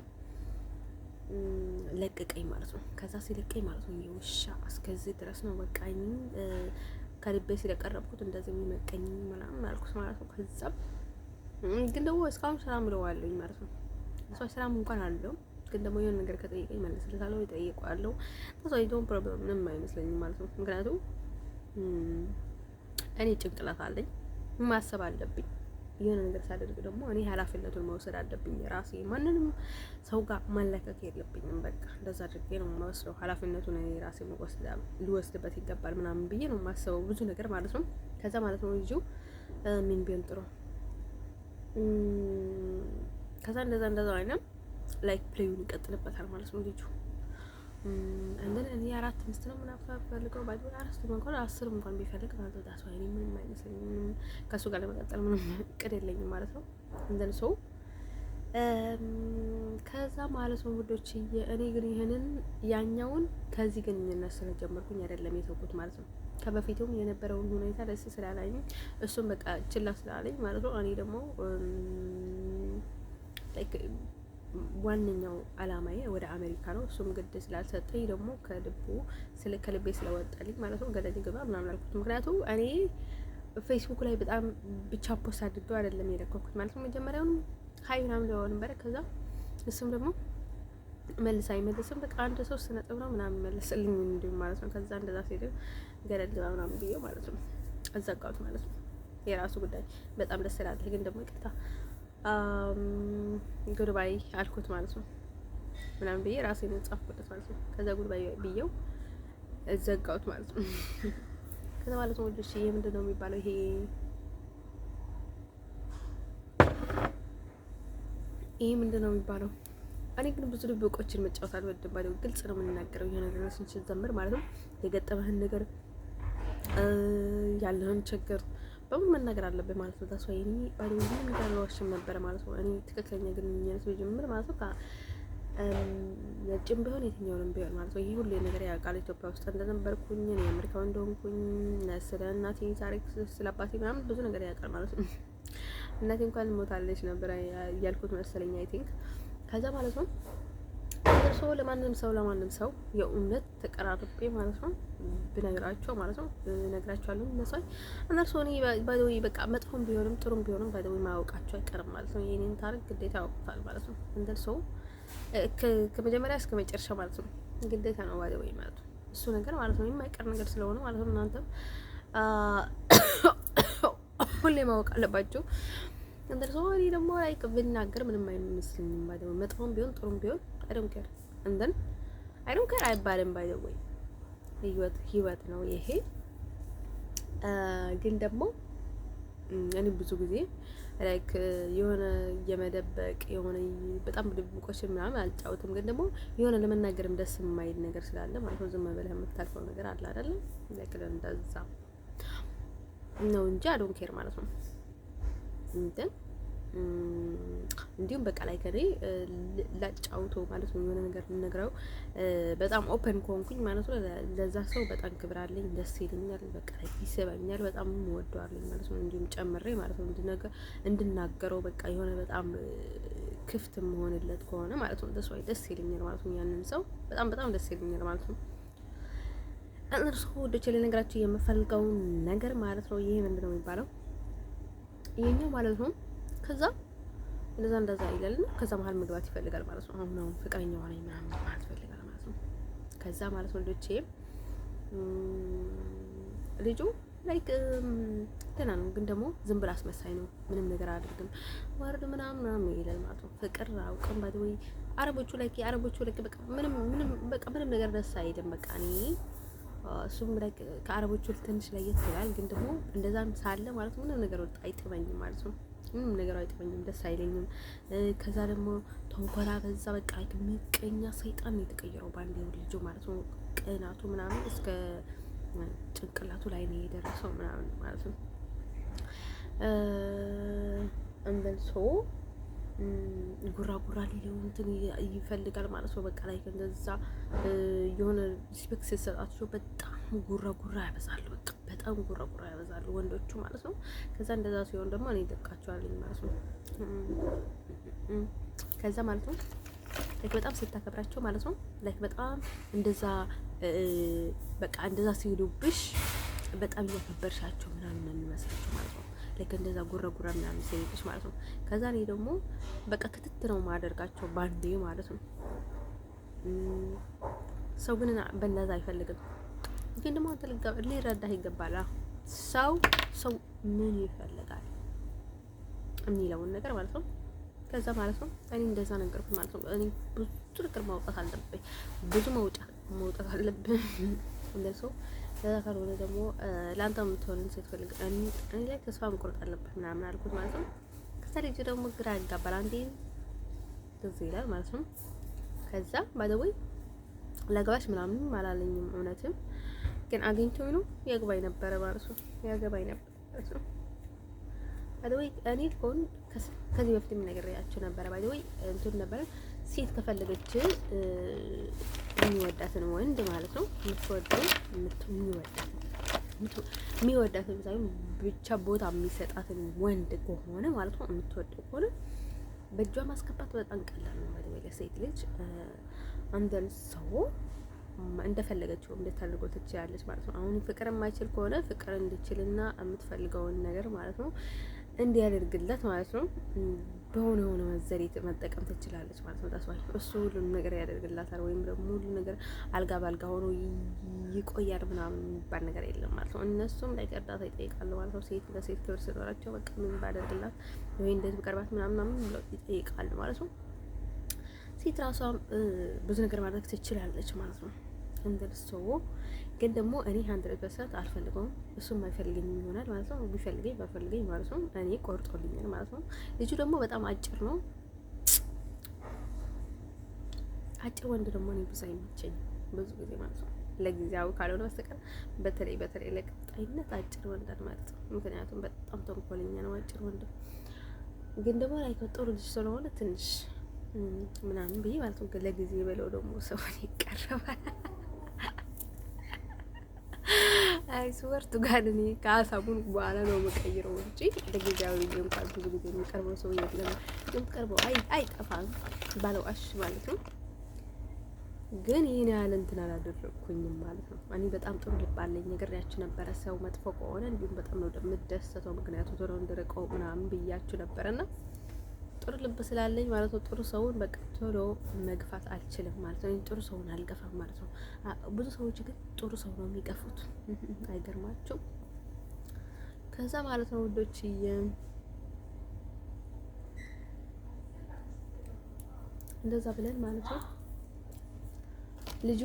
ለቀቀኝ ማለት ነው። ከዛ ሲለቀኝ ማለት ነው የውሻ እስከዚህ ድረስ ነው በቃኝ። ከልቤ ስለቀረብኩት እንደዚህ የሚመቀኝ ምናምን አልኩት ማለት ነው። ከዛ ግን ደግሞ እስካሁን ሰላም ብለዋለኝ ማለት ነው። እሷ ሰላም እንኳን አለው ግን ደግሞ የሆነ ነገር ከጠየቀኝ መልስለታለሁ፣ እጠይቀዋለሁ። ተሰይዶን ፕሮብሌም ምንም አይመስለኝም ማለት ነው። ምክንያቱም እኔ ጭንቅላት አለኝ፣ ማሰብ አለብኝ። የሆነ ነገር ሳደርግ ደግሞ እኔ ኃላፊነቱን መውሰድ አለብኝ ራሴ። ማንንም ሰው ጋር ማለከክ የለብኝም። በቃ እንደዛ አድርጌ ነው የምወስደው። ኃላፊነቱን እኔ ራሴ ሊወስድበት ይገባል ምናምን ብዬ ነው የማስበው ብዙ ነገር ማለት ነው። ከዛ ማለት ነው ልጁ ምን ቢሆን ጥሩ ከዛ እንደዛ አይነት ላይክ ፕሌዩን ይቀጥልበታል ማለት ነው ልጁ። እንደን እኔ 4 ሚስት ነው ምናምን ፈልገው ባይዶ 4 እንኳን 10 እንኳን ቢፈልግ ማለት ነው ዳስ ወይ ምንም አይመስለኝም። ከሱ ጋር ለመቀጠል ምንም እቅድ የለኝም ማለት ነው። እንደን ሰው ከዛ ማለት ነው ውዶች። እኔ ግን ይሄንን ያኛውን ከዚህ ግንኙነት ስለጀመርኩኝ አይደለም የተውኩት ማለት ነው። ከበፊቱም የነበረውን ሁኔታ ደስ ስላላኝ እሱም በቃ ችላ ስላለኝ ማለት ነው። እኔ ደግሞ ላይክ ዋነኛው አላማዬ ወደ አሜሪካ ነው። እሱም ግድ ስላልሰጠኝ ደግሞ ከልቤ ስለወጣልኝ ማለት ነው ገደል ግባ ምናምን አልኩት። ምክንያቱም እኔ ፌስቡክ ላይ በጣም ብቻ ፖስት አድርገው አይደለም የለቀኩት ማለት ነው። መጀመሪያውኑ ሀይ ምናምን ሊሆን ነበር። ከዛ እሱም ደግሞ መልስ አይመልስም። በቃ 1-3 ነጥብ ነው ምናምን መልስልኝ እንዲሁ ማለት ነው። ከዛ እንደዛ ሲል ገደል ግባ ምናምን ብዬው ማለት ነው አዘጋሁት ማለት ነው። የራሱ ጉዳይ። በጣም ደስ ይላል። ግን ደግሞ ይቅርታ ጉድባይ አልኩት ማለት ነው ምናምን ብዬ ራሴን ጻፍኩለት ማለት ነው። ከዛ ጉድባይ ብዬው ዘጋሁት ማለት ነው። ከዛ ማለት ነው ልጅ ምንድን ነው የሚባለው ይሄ ምንድን ነው የሚባለው? እኔ ግን ብዙ ድብቆችን መጫወት አልወድም። ባለው ግልጽ ነው የምንናገረው። የሆነ ነገር ስንጀምር ማለት ነው የገጠመህን ነገር ያለህን ችግር በምን መናገር አለብኝ ማለት ነው። ታስዋይ እኔ ባለው ምን ጋርዋሽም ነበር ማለት ነው። እኔ ትክክለኛ ግንኙነት በጀምር ማለት ነው ነጭም ቢሆን የትኛውንም ቢሆን ማለት ነው ይሄ ሁሉ ነገር ያውቃል። ኢትዮጵያ ውስጥ እንደነበርኩኝ እኔ አሜሪካው እንደሆንኩኝ ስለ እናቴ ታሪክ ስለ አባቴ ምናምን ብዙ ነገር ያውቃል ማለት ነው። እናቴ እንኳን ሞታለች ነበር ያልኩት መሰለኝ አይ ቲንክ። ከዛ ማለት ነው ለማንም ሰው የእውነት ተቀራርቤ ማለት ነው ብነግራቸው ማለት ነው ነግራቸዋለሁ። እነሳይ እነሱ እኔ ባይዶይ በቃ መጥፎም ቢሆንም ጥሩም ቢሆንም ባይዶይ ማወቃቸው አይቀርም ማለት ነው። የኔን ታሪክ ግዴታ ያውቁታል ማለት ነው። እንደሰው ከመጀመሪያ እስከ መጨረሻ ማለት ነው ግዴታ ነው ባይዶይ ማለት ነው። እሱ ነገር ማለት ነው የማይቀር ነገር ስለሆነ ማለት ነው እናንተም ሁሌ ማወቅ አለባችሁ። እንደሰው እኔ ደግሞ ላይክ ብናገር ምንም አይመስልኝም ባይዶይ መጥፎም ቢሆን ጥሩም ቢሆን I don't care አይባልም። ባይ ዘ ወይ ህይወት ነው ይሄ። ግን ደግሞ እኔ ብዙ ጊዜ ላይክ የሆነ የመደበቅ የሆነ በጣም ድብቆች ምናምን አልጫወትም። ግን ደግሞ የሆነ ለመናገርም ደስ የማይል ነገር ስላለ ማለት ነው ዝም ብለህ የምታልፈው ነገር አለ አይደል? ላይክ እንደዛ ነው እንጂ I don't care ማለት ነው። እንትን እንዲሁም በቃ ላይ ከኔ ላጫውቶ ማለት ነው የሆነ ነገር ልነግረው በጣም ኦፕን ኮንኩኝ ማለት ነው። ለዛ ሰው በጣም ክብር አለኝ፣ ደስ ይለኛል፣ በቃ ላይ ይስበኛል፣ በጣም እወደዋለሁ ማለት ነው። እንዲሁም ጨምሬ ማለት ነው እንድናገረው በቃ የሆነ በጣም ክፍት መሆንለት ከሆነ ማለት ነው ደስ ይለኛል ማለት ነው። ያንን ሰው በጣም ደስ ይለኛል ማለት ነው። እነርሱ ወደች ልነግራችሁ የምፈልገው ነገር ማለት ነው ይሄ ምንድነው የሚባለው ይሄኛው ማለት ነው። ከዛ እንደዛ ይላልና ከዛ መሀል መግባት ይፈልጋል ማለት ነው። አሁን ፍቅረኛው ነኝ ምናምን ማለት ይፈልጋል ማለት ነው። ከዛ ማለት ነው ልጁ ላይክ ደህና ነው፣ ግን ደግሞ ዝም ብላ አስመሳይ ነው። ምንም ነገር አያደርግም ወርድ ምናምን ይላል ማለት ነው። ፍቅር አውቀን ባይ ወይ አረቦቹ ላይ በቃ ምንም ነገር ደስ አይልም። በቃ እኔ እሱም ላይ ከአረቦቹ ትንሽ ለየት ይላል፣ ግን ደግሞ እንደዛም ሳለ ማለት ነው ምንም ነገር አይጥመኝም ማለት ነው። ምንም ነገር አይጥመኝም፣ ደስ አይለኝም። ከዛ ደግሞ ተንኮላ በዛ በቃ ምቀኛ ሰይጣን ነው የተቀየረው ባንዴ ልጁ ማለት ነው። ቅናቱ ምናምን እስከ ጭንቅላቱ ላይ ነው የደረሰው ምናምን ማለት ነው። እንደልሶ ጉራ ሊለው እንትን ይፈልጋል ማለት ነው። በቃ ላይ እንደዛ የሆነ ሪስፔክት ሲሰጣቸው በጣም ጉራ ያበዛሉ። በጣም ጉራ ያበዛሉ ወንዶቹ ማለት ነው። ከዛ እንደዛ ሲሆን ደግሞ እኔ ደቃቸዋለሁ ማለት ነው። ከዛ ማለት ነው ላይክ በጣም ስታከብራቸው ማለት ነው ላይክ በጣም እንደዛ በቃ እንደዛ ሲሄዱብሽ በጣም እያከበርሻቸው ምናምን ነው የሚመስላቸው ማለት ነው። ላይክ እንደዛ ጉራ ምናምን ሲሄዱብሽ ማለት ነው። ከዛ እኔ ደግሞ በቃ ክትት ነው ማደርጋቸው ባንዴ ማለት ነው። ሰው ግን በእንደዛ አይፈልግም። ግን ደግሞ አንተ ሊረዳህ ይገባል። ሰው ምን ይፈልጋል የሚለውን ነገር ማለት ነው። ከዛ ማለት ነው እኔ እንደዛ ነገርኩት ማለት ነው። እኔ ብዙ ነገር ማውጣት አለብኝ፣ ብዙ መውጣት አለብኝ እንደሰው። ከዛ ካልሆነ ደግሞ ለአንተ የምትሆንን ሴት ፈልግ፣ እኔ ላይ ተስፋ መቁረጥ አለብህ ምናምን አልኩት ማለት ነው። ከዛ ልጅ ደግሞ ግራ ያጋባል፣ አንዴ ትዝ ይላል ማለት ነው። ከዛ ባደወይ ለጋባሽ ምናምን አላለኝም እውነትም፣ ግን አግኝቶኝ ነው ያገባኝ ነበረ ማለት ነው። ያገባኝ ነበር ማለት ነው። ባደወይ እኔ ኮን ከዚህ በፊት የምነግሬያችሁ ነበረ። ባደወይ እንትን ነበረ ሴት ከፈለገች የሚወዳትን ወንድ ማለት ነው የሚወዳትን ሳይሆን ብቻ ቦታ የሚሰጣትን ወንድ ከሆነ ማለት ነው የምትወደው ከሆነ በእጇ ማስገባት በጣም ቀላል ነው። ባደወይ ለሴት ልጅ አንደን ሰው እንደፈለገችው እንድታደርገው ትችላለች ማለት ነው። አሁን ፍቅር የማይችል ከሆነ ፍቅር እንዲችልና የምትፈልገውን ነገር ማለት ነው እንዲያደርግለት ማለት ነው በሆነ መዘሪት መጠቀም ትችላለች ማለት ነው። ታስባይ እሱ ሁሉንም ነገር ያደርግላታል ወይም ደግሞ ሁሉ ነገር አልጋ ባልጋ ሆኖ ይቆያል ምናምን የሚባል ነገር የለም ማለት ነው። እነሱም ላይ እርዳታ ይጠይቃሉ ማለት ነው። ሴት ለሴት ክብር ሲኖራቸው በቃ ምን ባደርግላት ወይ እንደዚህ በቀርባት ምናምን ብለው ይጠይቃሉ ማለት ነው። ሴት ራሷም ብዙ ነገር ማድረግ ትችላለች ማለት ነው። እንደልሰው ግን ደግሞ እኔ 100% አልፈልገውም፣ እሱም አይፈልገኝም ይሆናል ማለት ነው። ቢፈልገኝ ባፈልገኝ ማለት ነው እኔ ቆርጦልኛል ማለት ነው። ልጁ ደግሞ በጣም አጭር ነው። አጭር ወንድ ደግሞ እኔ ብዙ አይመቸኝም ብዙ ጊዜ ማለት ነው። ለጊዜያዊ ካልሆነ በስተቀር በተለይ ለቀጣይነት አጭር ወንድ ማለት ነው። ምክንያቱም በጣም ተንኮለኛ ነው አጭር ወንድ። ግን ደግሞ ላይ ጥሩ ልጅ ስለሆነ ትንሽ ምናምን ብዬ ማለት ነው። ለጊዜ በለው ደግሞ ሰው ይቀርባል። አይስወርቱ ጋር እኔ ከሀሳቡን በኋላ ነው መቀይረው እንጂ ለጊዜያዊ እንኳን ብዙ ጊዜ የሚቀርበው ሰው የለም። የሚቀርበው አይጠፋም ባለው አሽ ማለት ነው። ግን ይሄን ያህል እንትን አላደረኩኝም ማለት ነው። እኔ በጣም ጥሩ ልብ አለኝ ነግሬያችሁ ነበረ። ሰው መጥፎ ከሆነ እንዲሁም በጣም ነው የምደሰተው፣ ምክንያቱም ቶሎ እንድርቀው ምናምን ብያችሁ ነበረና ጥሩ ልብ ስላለኝ ማለት ነው። ጥሩ ሰውን በቃ ቶሎ መግፋት አልችልም ማለት ነው። ጥሩ ሰውን አልገፋም ማለት ነው። ብዙ ሰዎች ግን ጥሩ ሰው ነው የሚገፉት። አይገርማችሁ? ከዛ ማለት ነው ውዶች እንደዛ ብለን ማለት ነው ልጁ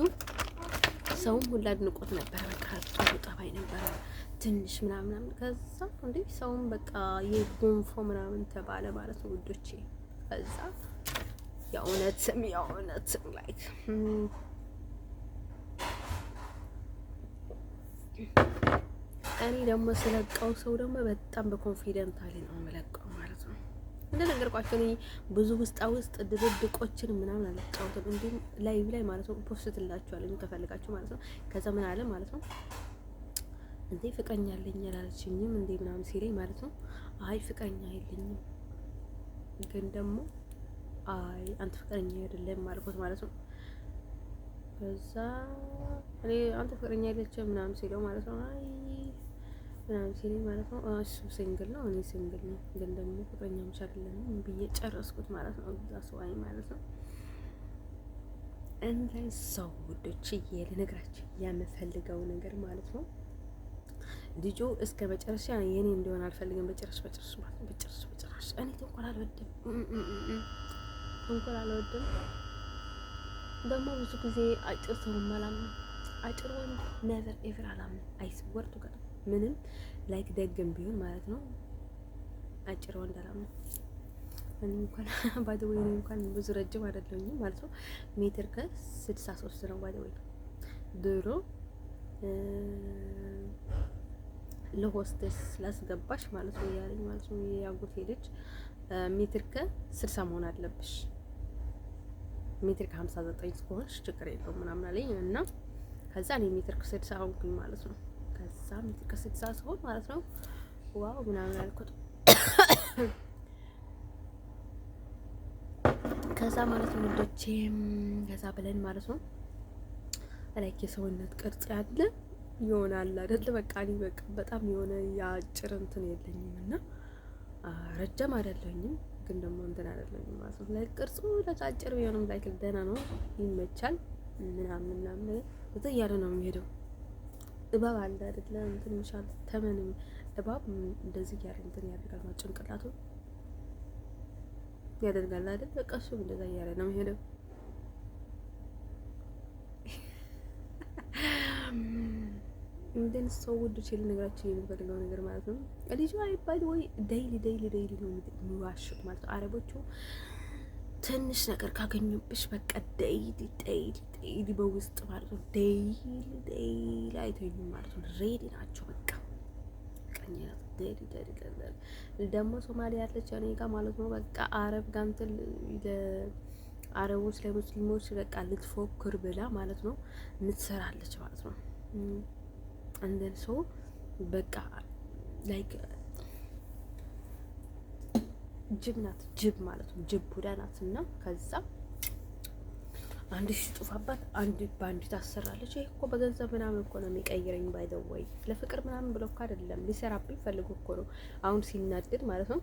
ሰውም ሁላ አድንቆት ነበር። በቃ ጥሩ ጠባይ ነበር ትንሽ ምናምን። ከዛ እንዴ ሰውም በቃ የጎንፎ ምናምን ተባለ ማለት ነው ውዶቼ። ከዛ የእውነትም ላይክ እኔ ደግሞ ስለቀው ሰው ደግሞ በጣም በኮንፊደንት አለኝ ነው የምለቀው ማለት ነው። እና እንደነገርኳቸው እኔ ብዙ ውስጣ ውስጥ ድብብቆችን ምናምን አልጫወትም። እንዲሁም ላይቭ ላይ ማለት ነው ፖስትላችኋለሁ ከፈልጋችሁ ማለት ነው። ከዛ ምን አለ ማለት ነው እንዴ ፍቅረኛ አለኝ አላለችኝም እንዴ ምናምን ሲለኝ ማለት ነው አይ ፍቅረኛ የለኝም ግን ደግሞ አይ አንተ ፍቅረኛ አይደለም አልኩት ማለት ነው። ከዛ እኔ አንተ ፍቅረኛ አይደለችም ምናምን ሲለው ማለት ነው አይ ምናምን ሲለኝ ማለት ነው እሱ ሲንግል ነው እኔ ሲንግል ነው ግን ደግሞ ፍቅረኛ ብቻ አይደለም ብዬ ጨረስኩት ማለት ነው። እዛ ሰዋይ ማለት ነው እንደ ሰው ውዶች ልነግራችሁ የምፈልገው ነገር ማለት ነው ልጁ እስከ መጨረሻ የኔ እንደሆነ አልፈልግም። በጭራሽ ማለት ነው በጭራሽ እኔ ተንኮል አልወድም። ደግሞ ብዙ ጊዜ አጭር ሰው አላምንም። አጭር ወንድ ነቨር ኤቨር አላምንም። አይስወርቱ ጋር ምንም ላይክ ደግም ቢሆን ማለት ነው አጭር ወንድ አላምንም። እኔ እንኳን ባደወይ እንኳን ብዙ ረጅም አይደለሁም ማለት ነው። ሜትር ከ63 ነው ባደወይ ድሮ ለሆስቴስ ላስገባሽ ማለት ነው ያለኝ ማለት ነው። ያጎቴ ልጅ ሜትር ከ60 መሆን አለብሽ ሜትር ከ59 እስከሆንሽ ችግር የለውም ምናምን አለኝ እና ከዛ እኔ ሜትር ከ60 ሆንኩኝ ማለት ነው። ከዛ ሜትር ከ60 ሲሆን ማለት ነው ዋው ምናምን አልኩት። ከዛ ማለት ነው ልጆቼም ከዛ ብለን ማለት ነው ላይክ የሰውነት ቅርጽ ያለ ይሆናል አይደል? በቃ እኔ በቃ በጣም የሆነ ያጭር እንትን የለኝም እና ረጅም አይደለኝም ግን ደግሞ እንትን አይደለኝም ማለት ነው። ላይክ ቅርጹ ለአጭር ቢሆንም ላይክ ደህና ነው ይመቻል ምናምን እዛ እያለ ነው የሚሄደው። እባብ አለ አይደለ? እንትን ይሻል ተመንም እባብ እንደዚህ እያለ እንትን ያደርጋል ማለት ጭንቅላቱ ያደርጋል አይደል? በቃ እሱ እንደዛ እያለ ነው የሚሄደው። እንደን ሰው ውድ ሲል ነገራችን የሚፈልገው ነገር ማለት ነው ልጅ አይባል ወይ ዴይሊ ነው የሚዋሹት ማለት ነው። አረቦቹ ትንሽ ነገር ካገኙብሽ በቃ ዴይሊ በውስጥ ማለት ነው ዴይሊ አይተኙም ማለት ነው። ሬዲ ናቸው በቃ ቀኛ ዴይሊ ደግሞ ሶማሊያ ያለች እኔ ጋር ማለት ነው በቃ አረብ ጋር እንትን ለአረቦች ለሙስሊሞች በቃ ልትፎክር ብላ ማለት ነው ምትሰራለች ማለት ነው። እንደን ሰው በቃ ላይክ ጅብ ናት ጅብ ማለት ነው ጅብ ቡዳ ናት። እና ከዛ አንድ ሲጡፋባት አንድ ባንድ ታሰራለች። ይሄ እኮ በገንዘብ ምናምን እኮ ነው የሚቀይረኝ ባይ ዘ ወይ ለፍቅር ምናምን ብሎ እኮ አይደለም ሊሰራብኝ ፈልጎ እኮ ነው። አሁን ሲናደድ ማለት ነው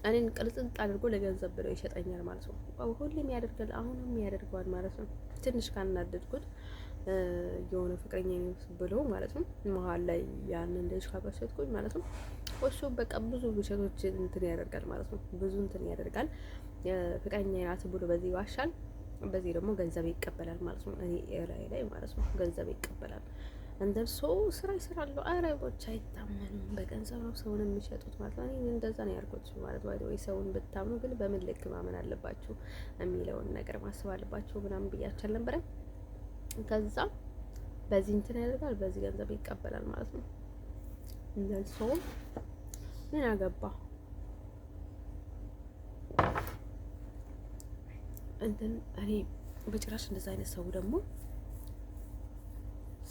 እኔን ቅልጽልጥ አድርጎ ለገንዘብ ብለው ይሸጠኛል ማለት ነው። ሁሌም ያደርጋል አሁንም ያደርገዋል ማለት ነው። ትንሽ ካናደድኩት የሆነ ፍቅረኛ ብሎ ማለት ነው መሀል ላይ ያን እንደዚህ ካበሰትኩኝ ማለት ነው እሱ በቃ ብዙ ውሸቶች እንትን ያደርጋል ማለት ነው። ብዙ እንትን ያደርጋል ፍቅረኛ ናት ብሎ በዚህ ይዋሻል፣ በዚህ ደግሞ ገንዘብ ይቀበላል ማለት ነው። እኔ ላይ ማለት ነው ገንዘብ ይቀበላል። እንደርሶ ስራ ይሰራሉ። አረቦች አይታመኑም፣ በገንዘብ ነው ሰውን የሚሸጡት ማለት ነው። እኔ እንደዛ ነው ያልኩት ማለት ወይ ሰውን ብታምኑ ግን በምን ልክ ማመን አለባችሁ የሚለውን ነገር ማሰብ አለባችሁ ምናምን ብያቸው አልነበረ። ከዛ በዚህ እንትን ያደርጋል፣ በዚህ ገንዘብ ይቀበላል ማለት ነው። እንደርሶ ምን አገባ እንትን እኔ በጭራሽ እንደዛ አይነት ሰው ደግሞ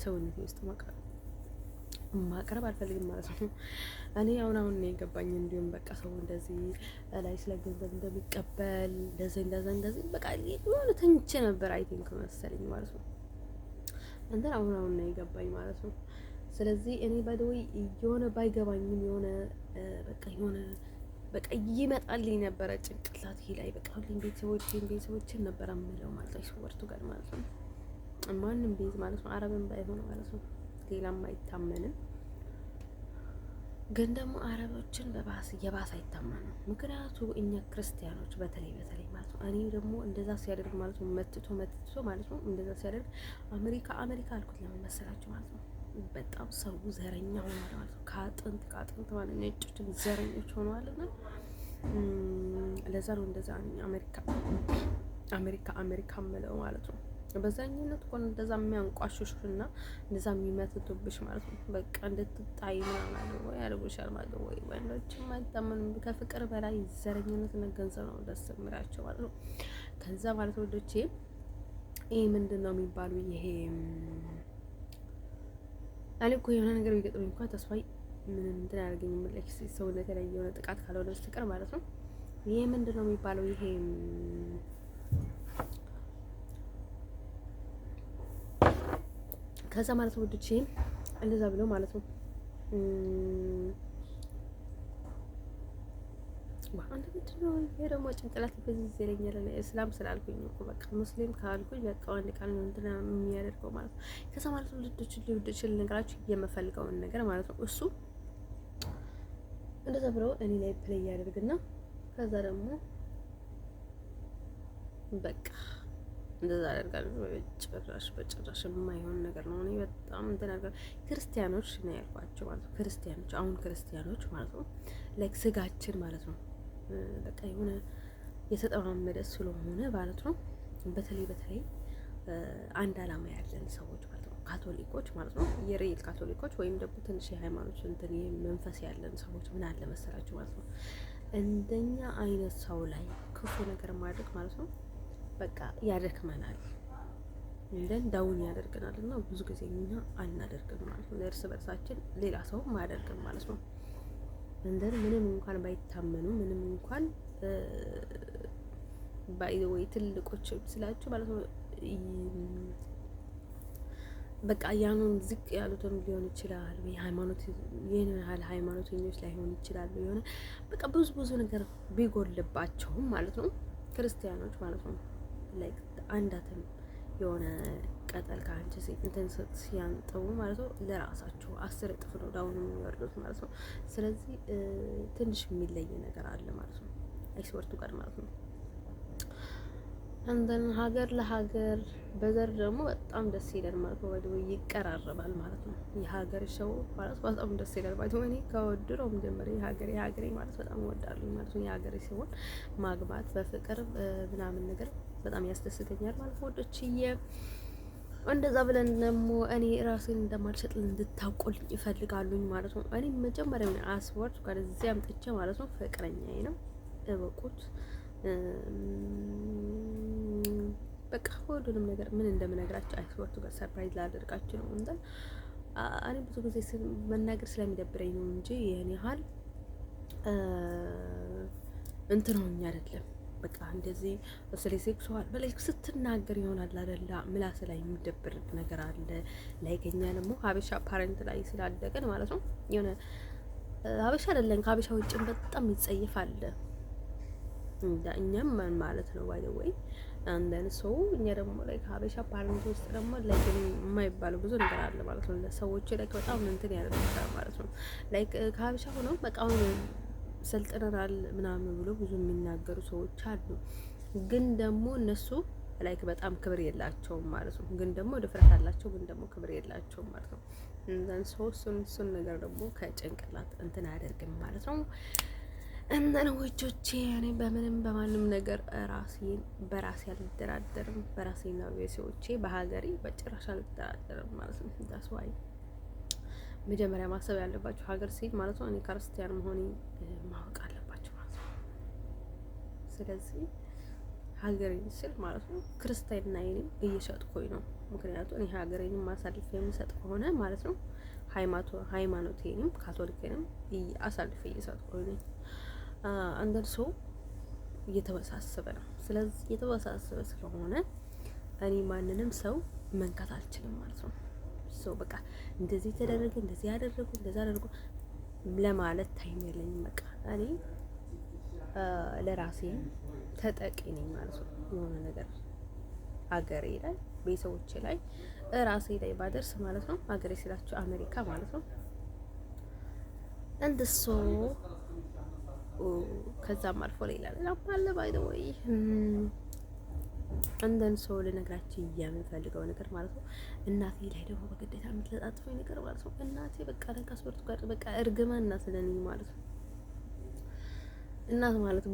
ሰውነቴ ውስጥ ማቅረብ አልፈልግም ማለት ነው። እኔ አሁን ነው የገባኝ። እንዲሁም በቃ ሰው እንደዚህ ላይ ስለ ገንዘብ እንደሚቀበል እንደዚህ በቃ የሆነ ተንቼ ነበር አይ ቲንክ መሰለኝ ማለት ነው። እንትን አሁን ነው የገባኝ ማለት ነው። ስለዚህ እኔ ባይደውይ የሆነ ባይገባኝም የሆነ በቃ ይመጣልኝ ነበረ ጭንቅላቴ ላይ በቃ ሁሌም ቤተሰቦችን ነበር የምለው ማለት ነው። ይስወርቱ ጋር ማለት ነው ማንም ቤዝ ማለት ነው አረብን ባይሆን ማለት ነው ሌላም አይታመንም። ግን ደግሞ አረቦችን የባሰ አይታመንም። ምክንያቱ እኛ ክርስቲያኖች በተለይ ማለት ነው እኔ ደግሞ እንደዛ ሲያደርግ ማለት ነው መትቶ ማለት ነው እንደዛ ሲያደርግ አሜሪካ አልኩት ለምን መሰላችሁ ማለት ነው በጣም ሰው ዘረኛ ሆኗል ማለት ነው። ከአጥንት ማለት ነጮችን ዘረኞች ሆነዋልና ለዛ ነው እንደዛ አሜሪካ ምለው ማለት ነው። በዛኝነት እኮ እንደዛ የሚያንቋሽሹና እንደዛ የሚመትቱብሽ ማለት ነው። በቃ እንድትጣይ ምናምን አድርጎ ያደርጉሻል ማለት ነው። ወይ ወንዶችም አይታመኑም። ከፍቅር በላይ ዘረኝነትና ገንዘብ ነው ደስ የሚላቸው ማለት ነው። ከዛ ማለት ወንዶቼ ይሄ ምንድን ነው የሚባሉ ይሄ እኔ እኮ የሆነ ነገር ቢገጥመኝ እንኳን ተስፋዬ ምንም እንትን አያደርገኝም። ሰውነት ላይ የሆነ ጥቃት ካልሆነ በስተቀር ማለት ነው። ይሄ ምንድን ነው የሚባለው ይሄ ከዛ ማለት ነው ወዶቼ እንደዛ ብለው ማለት ነው አንድ ምንድን ነው ይሄ ደግሞ ጭንቅላት በዚህ ይለኛል። እስላም ስላልኩኝ እኮ በቃ ሙስሊም ካልኩኝ በቃ አንድ ቃል ነው እንትን የሚያደርገው ማለት ነው። ከዛ ማለት ነው ልጆች ልነግራችሁ የምፈልገውን ነገር ማለት ነው እሱ እንደዛ ብለው እኔ ላይ ፕሌይ ያደርግና ከዛ ደግሞ በቃ እንደዛ አደርጋለሁ። በጭራሽ የማይሆን ነገር ነው። እኔ በጣም እንትን አድርጋለሁ። ክርስቲያኖች ነው ያልኳቸው ማለት ነው። ክርስቲያኖች ማለት ነው ላይክ ስጋችን ማለት ነው በቃ የሆነ የተጠማመደ ስለሆነ ማለት ነው። በተለይ አንድ አላማ ያለን ሰዎች ማለት ነው ካቶሊኮች ማለት ነው የሬል ካቶሊኮች ወይም ደግሞ ትንሽ የሃይማኖት እንትን መንፈስ ያለን ሰዎች ምን አለ መሰላችሁ ማለት ነው እንደኛ አይነት ሰው ላይ ክፉ ነገር ማድረግ ማለት ነው በቃ ያደክመናል፣ እንደን ዳውን ያደርገናል። እና ብዙ ጊዜ እኛ አናደርግም ማለት ነው ለእርስ በርሳችን ሌላ ሰው ማያደርግም ማለት ነው። እንደን ምንም እንኳን ባይታመኑ ምንም እንኳን ወይ ትልቆች ስላችሁ ማለት ነው በቃ ያኑን ዝቅ ያሉትም ሊሆን ይችላል ወይ ሃይማኖት ሃይማኖተኞች ላይሆን ይችላል የሆነ በቃ ብዙ ነገር ቢጎልባቸውም ማለት ነው ክርስቲያኖች ማለት ነው ላይክ አንዳትም የሆነ ቀጠል ከአንቺ እንትን ሲያንጠው ማለት ነው ለራሳቸው 10 እጥፍ ነው ዳውን የሚወርዱት ማለት ነው። ስለዚህ ትንሽ የሚለይ ነገር አለ ማለት ነው አይስወርቱ ጋር ማለት ነው። እንደን ሀገር ለሀገር በዘር ደግሞ በጣም ደስ ይላል ማለት ነው። ወይ ይቀራረባል ማለት ነው። የሀገር ሰው ማለት በጣም ደስ ይላል ማለት ነው። እኔ ከወድሮም ጀምሬ የሀገሬ ማለት በጣም እወዳለሁ ማለት ነው። የሀገሬ ሲሆን ማግባት በፍቅር ምናምን ነገር በጣም ያስደስተኛል ማለት ነው። ወዶችዬ እንደዛ ብለን ደግሞ እኔ ራሴን እንደማልሸጥ እንድታውቁልኝ ይፈልጋሉኝ ማለት ነው። እኔ መጀመሪያውን አስወርድ ጋር እዚህ አምጥቼ ማለት ነው ፍቅረኛዬ ነው እወቁት። በቃ ሁሉንም ነገር ምን እንደምነግራችሁ አይስወርቱ ጋር ሰርፕራይዝ ላደርጋችሁ ነው። እንደ እኔ ብዙ ጊዜ መናገር ስለሚደብረኝ ነው እንጂ ይሄን ያህል እንትን ሆኜ አይደለም። በቃ እንደዚህ ስለ ሴክሱዋል በላይ ስትናገር ይሆናል አይደል ምላስ ላይ የሚደብር ነገር አለ። ላይከኛ ደግሞ ሀበሻ ፓረንት ላይ ስላደገን ማለት ነው የሆነ ሀበሻ አይደለም ከሀበሻ ውጭም በጣም ይጸይፋል። እኛም ማለት ነው ወይ አንደን ሰው እኛ ደግሞ ላይ ሀበሻ ፓረንት ውስጥ ደግሞ ላይ የማይባለው ብዙ ነገር አለ ማለት ነው። ለሰዎች ላይ በጣም እንትን ያደርጋል ማለት ነው። ላይክ ከሀበሻ ሆነው በቃ ሰልጥነናል ምናምን ብሎ ብዙ የሚናገሩ ሰዎች አሉ። ግን ደግሞ እነሱ ላይክ በጣም ክብር የላቸውም ማለት ነው። ግን ደግሞ ድፍረት አላቸው፣ ግን ደግሞ ክብር የላቸውም ማለት ነው። እንደን ሰው እሱን ነገር ደግሞ ከጭንቅላት እንትን አያደርግም ማለት ነው። እንደን ወጆቼ እኔ በምንም በማንም ነገር በራሴ አልደራደርም። በራሴና በሰዎቼ በሀገሬ በጭራሽ አልደራደርም ማለት ነው። ዳስ ዋይ መጀመሪያ ማሰብ ያለባችሁ ሀገር ሲል ማለት ነው እኔ ክርስቲያን መሆኔ ማወቅ አለባችሁ ማለት ነው። ስለዚህ ሀገሬን ስል ማለት ነው ክርስቲያንና እኔም እየሸጥኩኝ ነው። ምክንያቱም እኔ ሀገሬንም ማሳልፍ የሚሰጥ ከሆነ ማለት ነው ሃይማኖቴንም ካቶሊክንም አሳልፌ እየሰጥኩኝ ነው። አንደር ሰው እየተወሳሰበ ነው። ስለዚህ እየተወሳሰበ ስለሆነ እኔ ማንንም ሰው መንካት አልችልም ማለት ነው። ሰው በቃ እንደዚህ ተደረገ እንደዚህ ያደረጉ እንደዛ አደረጉ ለማለት ታይም የለኝም። በቃ እኔ ለራሴ ተጠቂ ነኝ ማለት ነው። የሆነ ነገር ሀገሬ ላይ ቤተሰቦቼ ላይ ራሴ ላይ ባደርስ ማለት ነው። ሀገሬ ስላችሁ አሜሪካ ማለት ነው። እንደሱ ከዛም አልፎ ሌላ አለ ባይ ዘ ወይ እንደን ሰው ልነግራችሁ የምፈልገው ነገር ማለት ነው። እናቴ ላይ ደግሞ በግዴታ የምትለጣጥፈኝ ነገር ማለት ነው። እናቴ በቃ ለካስወርቱ ጋር በቃ እርግማን እናት ለኔ ማለት ነው። እናት ማለት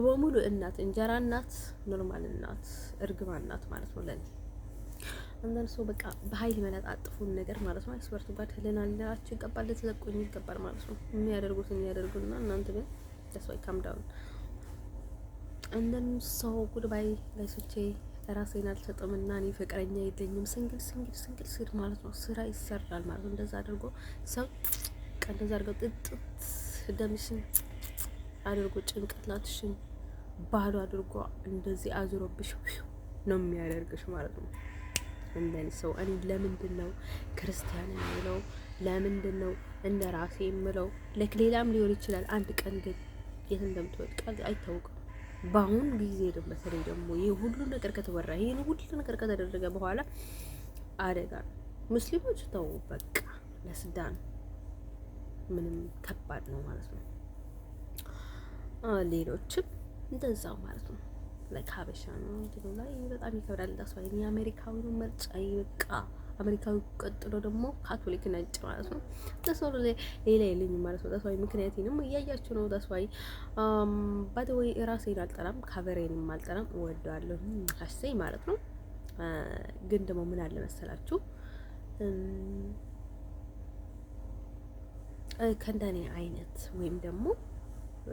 በሙሉ እናት፣ እንጀራ እናት፣ ኖርማል እናት፣ እርግማን እናት ማለት ነው ለኔ። አንዳንድ ሰው በቃ በኃይል መለጣጥፉን ነገር ማለት ነው። አይስበርቱ ጋር ልናልላችሁ ይገባል፣ ልትለቁኝ ይገባል ማለት ነው። የሚያደርጉትን ያደርጉና እናንተ ግን ደስዋይ ካምዳውን አንዳንድ ሰው ጉድባይ ጋይሶቼ ራሴን አልሰጥምና እኔ ፍቅረኛ የለኝም ስንግል ስር ማለት ነው። ስራ ይሰራል ማለት ነው። እንደዛ አድርጎ ሰው እንደዛ አድርገው ጥጥት ደምሽን አድርጎ ጭንቅላትሽን ባዶ አድርጎ እንደዚህ አዙሮብሽ ነው የሚያደርግሽ ማለት ነው። እንደኔ ሰው እኔ ለምንድን ነው ክርስቲያን የምለው? ለምንድን ነው እንደ ራሴ የምለው? ለሌላም ሊሆን ይችላል። አንድ ቀን ግን የት እንደምትወድቅ አይታወቅም። በአሁኑ ጊዜ ደግሞ በተለይ ደግሞ ይህ ሁሉ ነገር ከተወራ ይህን ሁሉ ነገር ከተደረገ በኋላ አደጋ ነው። ሙስሊሞች ተው በቃ ለስዳን ምንም ከባድ ነው ማለት ነው። ሌሎችም እንደዛው ማለት ነው። ላይ ሀበሻ ነው እንትኑ ላይ በጣም ይከብዳል። እንዳስዋይ የአሜሪካዊ ነው ምርጫ በቃ አሜሪካዊ ቀጥሎ ደግሞ ካቶሊክ ነጭ ማለት ነው። ለሰው ሌላ የለኝም ማለት ነው። ተስዋይ ምክንያቴንም እያያችሁ ነው። ተስዋይ ባደወይ ራሴን አልጠራም፣ ካቨሬንም አልጠራም፣ እወደዋለሁ ሀሰይ ማለት ነው። ግን ደግሞ ምን አለ መሰላችሁ ከእንደኔ አይነት ወይም ደግሞ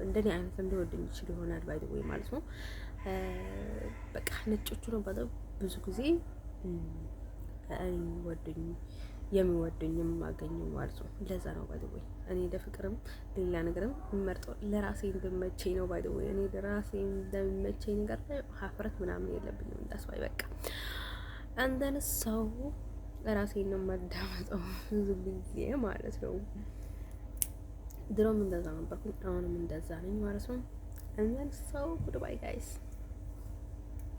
እንደኔ አይነት እንደወደኝ ይችል ይሆናል ባይደወይ ማለት ነው። በቃ ነጮቹ ነው በጣም ብዙ ጊዜ ወደኝ የሚወደኝም ማገኘው ማለት ነው። ለዛ ነው ባይደወይ እኔ ለፍቅርም ሌላ ነገርም የምመርጠው ለራሴ እንደመቸኝ ነው። ባይደወይ እኔ ለራሴ እንደመቸኝ ነገር ላይ ሀፍረት ምናምን የለብኝም። እንዳስዋይ በቃ አንደን ሰው ራሴን ነው ማዳመጠው ብዙ ጊዜ ማለት ነው። ድሮም እንደዛ ነበርኩኝ፣ አሁንም እንደዛ ነኝ ማለት ነው። አንደን ሰው ጉድ ባይ ጋይስ